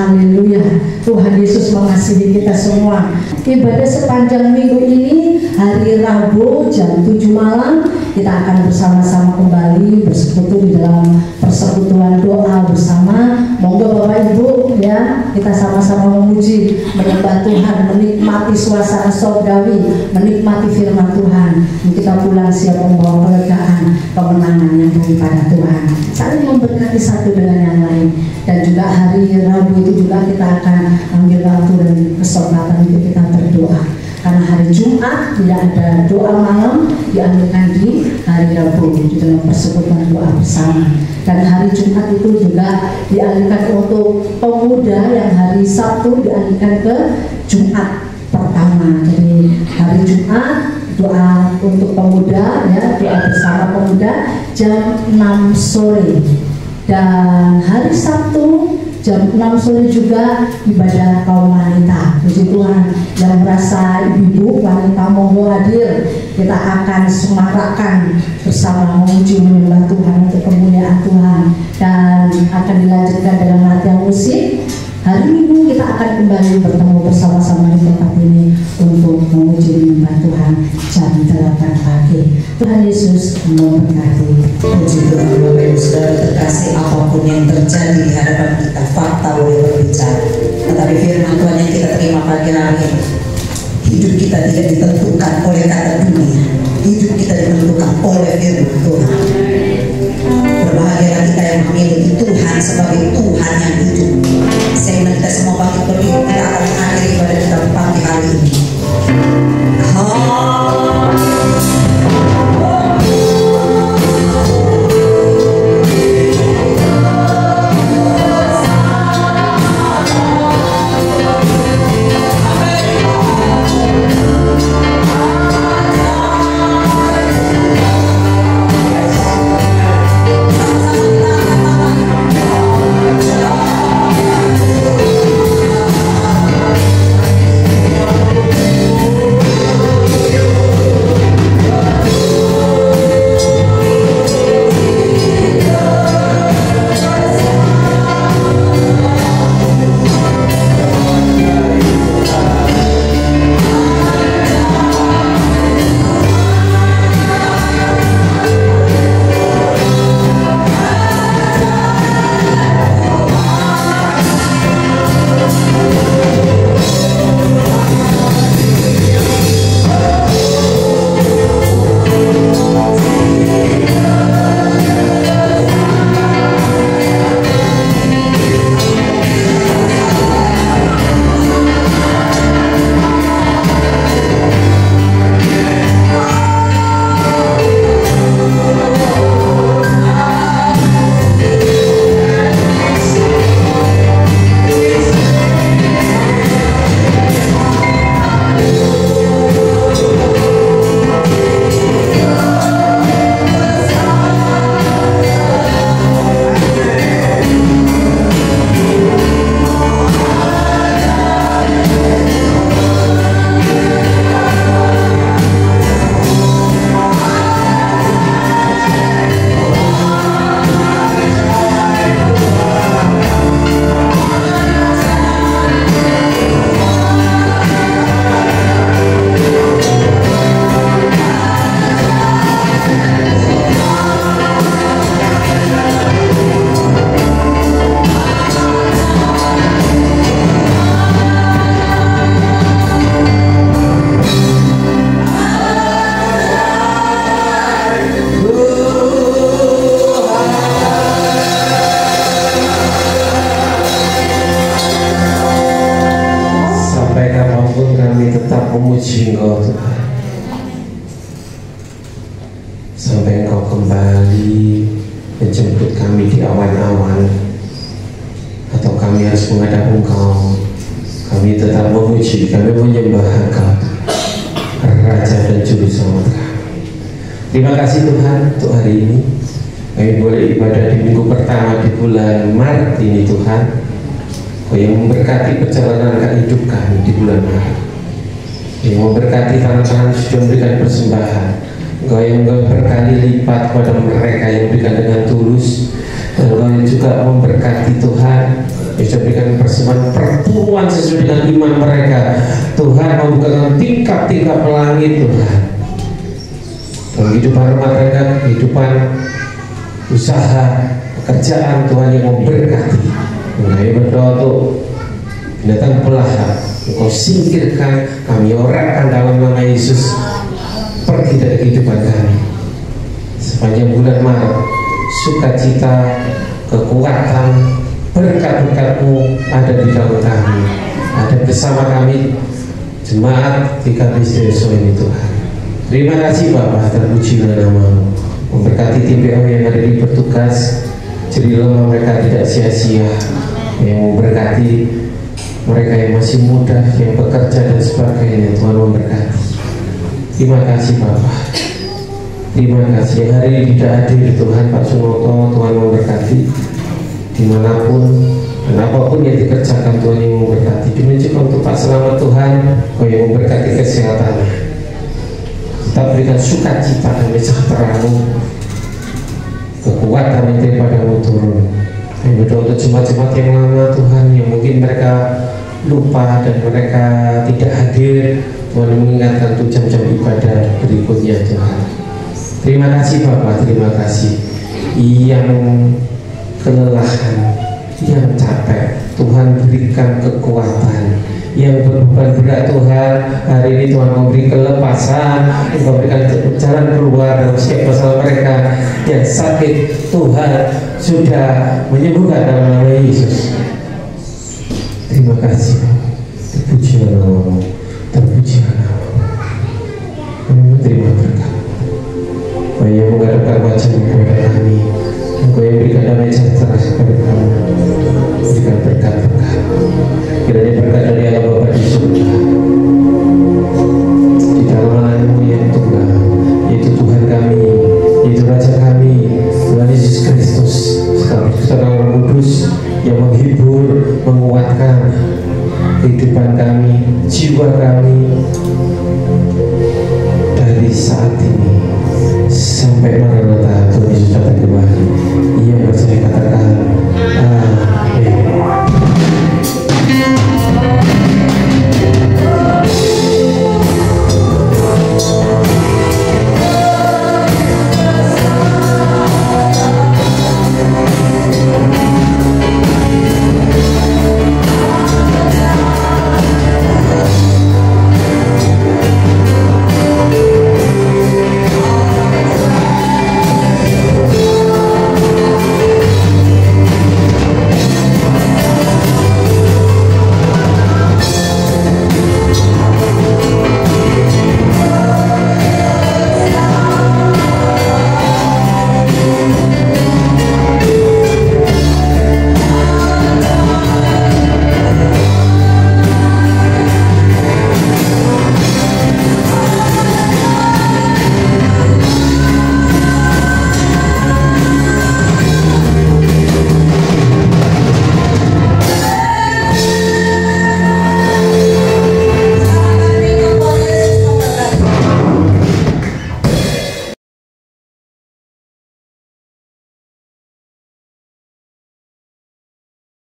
haleluya. Tuhan Yesus mengasihi kita semua. Ibadah sepanjang minggu ini, hari Rabu jam 7 malam, kita akan bersama-sama kembali bersekutu di dalam persekutuan doa bersama. Monggo Bapak Ibu ya, kita sama-sama memuji, menyembah Tuhan, menikmati suasana surgawi, menikmati firman Tuhan. Kita pulang siap membawa kelegaan, kemenangan yang daripada Tuhan. Saling memberkati satu dengan yang lain. Dan juga hari Rabu itu juga kita akan ambil waktu dan kesempatan untuk kita berdoa. Karena hari Jumat tidak ada doa malam, diambilkan di hari Rabu di dalam persekutuan doa bersama. Dan hari Jumat itu juga dialihkan untuk pemuda, yang hari Sabtu dialihkan ke Jumat pertama. Jadi hari Jumat doa untuk pemuda ya, doa bersama pemuda jam 6 sore. Dan hari Sabtu jam 6 sore juga ibadah kaum wanita. Puji Tuhan, yang merasa ibu wanita monggo hadir. Kita akan semarakkan bersama memuji menyembah Tuhan untuk kemuliaan Tuhan. Dan akan dilanjutkan dalam latihan musik. Hari Minggu kita akan kembali bertemu bersama-sama di tempat ini untuk memuji menyembah Tuhan jam 8 pagi. Tuhan Yesus memberkati. Puji Tuhan Bapak Ibu Saudara terkasih, apapun yang terjadi di hadapan kita, fakta boleh berbicara, tetapi firman Tuhan yang kita terima pagi hari ini, hidup kita tidak ditentukan oleh kata dunia, hidup kita ditentukan oleh firman Tuhan. Berbahagialah kita yang memiliki Tuhan sebagai Tuhan yang hidup. Sehingga kita semua bangkit berdiri, kita akan mengakhiri ibadah kita pagi hari ini. memuji Engkau Tuhan, sampai Engkau kembali menjemput kami di awan-awan, atau kami harus menghadap Engkau. Kami tetap memuji, kami menyembah Engkau, Raja dan Juru Selamat kami. Terima kasih Tuhan untuk hari ini. Kami boleh ibadah di minggu pertama di bulan Maret ini Tuhan. Kau yang memberkati perjalanan hidup kami di bulan Maret, yang memberkati tangan-tangan sudah memberikan persembahan. Engkau yang berkali lipat kepada mereka yang berikan dengan tulus, dan Engkau yang juga memberkati Tuhan Yesus berikan persembahan perpuluhan sesuai dengan iman mereka. Tuhan membukakan tingkap-tingkap langit Tuhan. Dalam kehidupan rumah tangga, kehidupan usaha, pekerjaan, Tuhan yang memberkati. Kami berdoa untuk binatang pelahap, Engkau singkirkan, kami orakan dalam nama Yesus, pergi dari kehidupan kami. Sepanjang bulan Maret, sukacita, kekuatan, berkat-berkat-Mu ada di dalam kami, ada bersama kami, jemaat di KPSDSO ini Tuhan. Terima kasih Bapa, terpujilah nama-Mu. Memberkati tim PO yang ada di bertugas, jadilah mereka tidak sia-sia, yang memberkati mereka yang masih muda, yang bekerja dan sebagainya. Tuhan memberkati. Terima kasih Bapak. Terima kasih yang hari ini tidak hadir Tuhan, Pak Sunoto, Tuhan memberkati dimanapun dan apapun yang dikerjakan, Tuhan yang memberkati. Demikian juga untuk Pak Selamat Tuhan, Kau yang memberkati kesehatannya. Kita berikan sukacita dan sejahtera-Mu, kekuatan yang daripada-Mu turun. Kami berdoa untuk jemaat-jemaat yang lama Tuhan, yang mungkin mereka lupa dan mereka tidak hadir, Tuhan mengingatkan untuk jam-jam ibadah berikutnya Tuhan. Terima kasih Bapak, terima kasih. Yang kelelahan, yang capek, Tuhan berikan kekuatan. Yang berbeban berat Tuhan, hari ini Tuhan memberi kelepasan, memberikan jalan keluar dalam setiap masalah mereka. Yang sakit Tuhan sudah menyembuhkan dalam nama Yesus. Terima kasih. Terpujilah nama-Mu, terpujilah nama-Mu. Terima berkat. Kau yang menghadapkan wajah kepada kami, Kau yang berikan damai sejahtera kepada kami, berikan berkat-berkat. Kiranya berkat dari Allah Bapa di surga, di dalam nama-Mu yang tunggal, yaitu Tuhan kami, yaitu Raja kami, Tuhan Yesus Kristus, serta Roh Kudus yang menghibur, menguatkan kehidupan kami, jiwa kami dari saat ini sampai Maranatha, Tuhan Yesus datang kembali.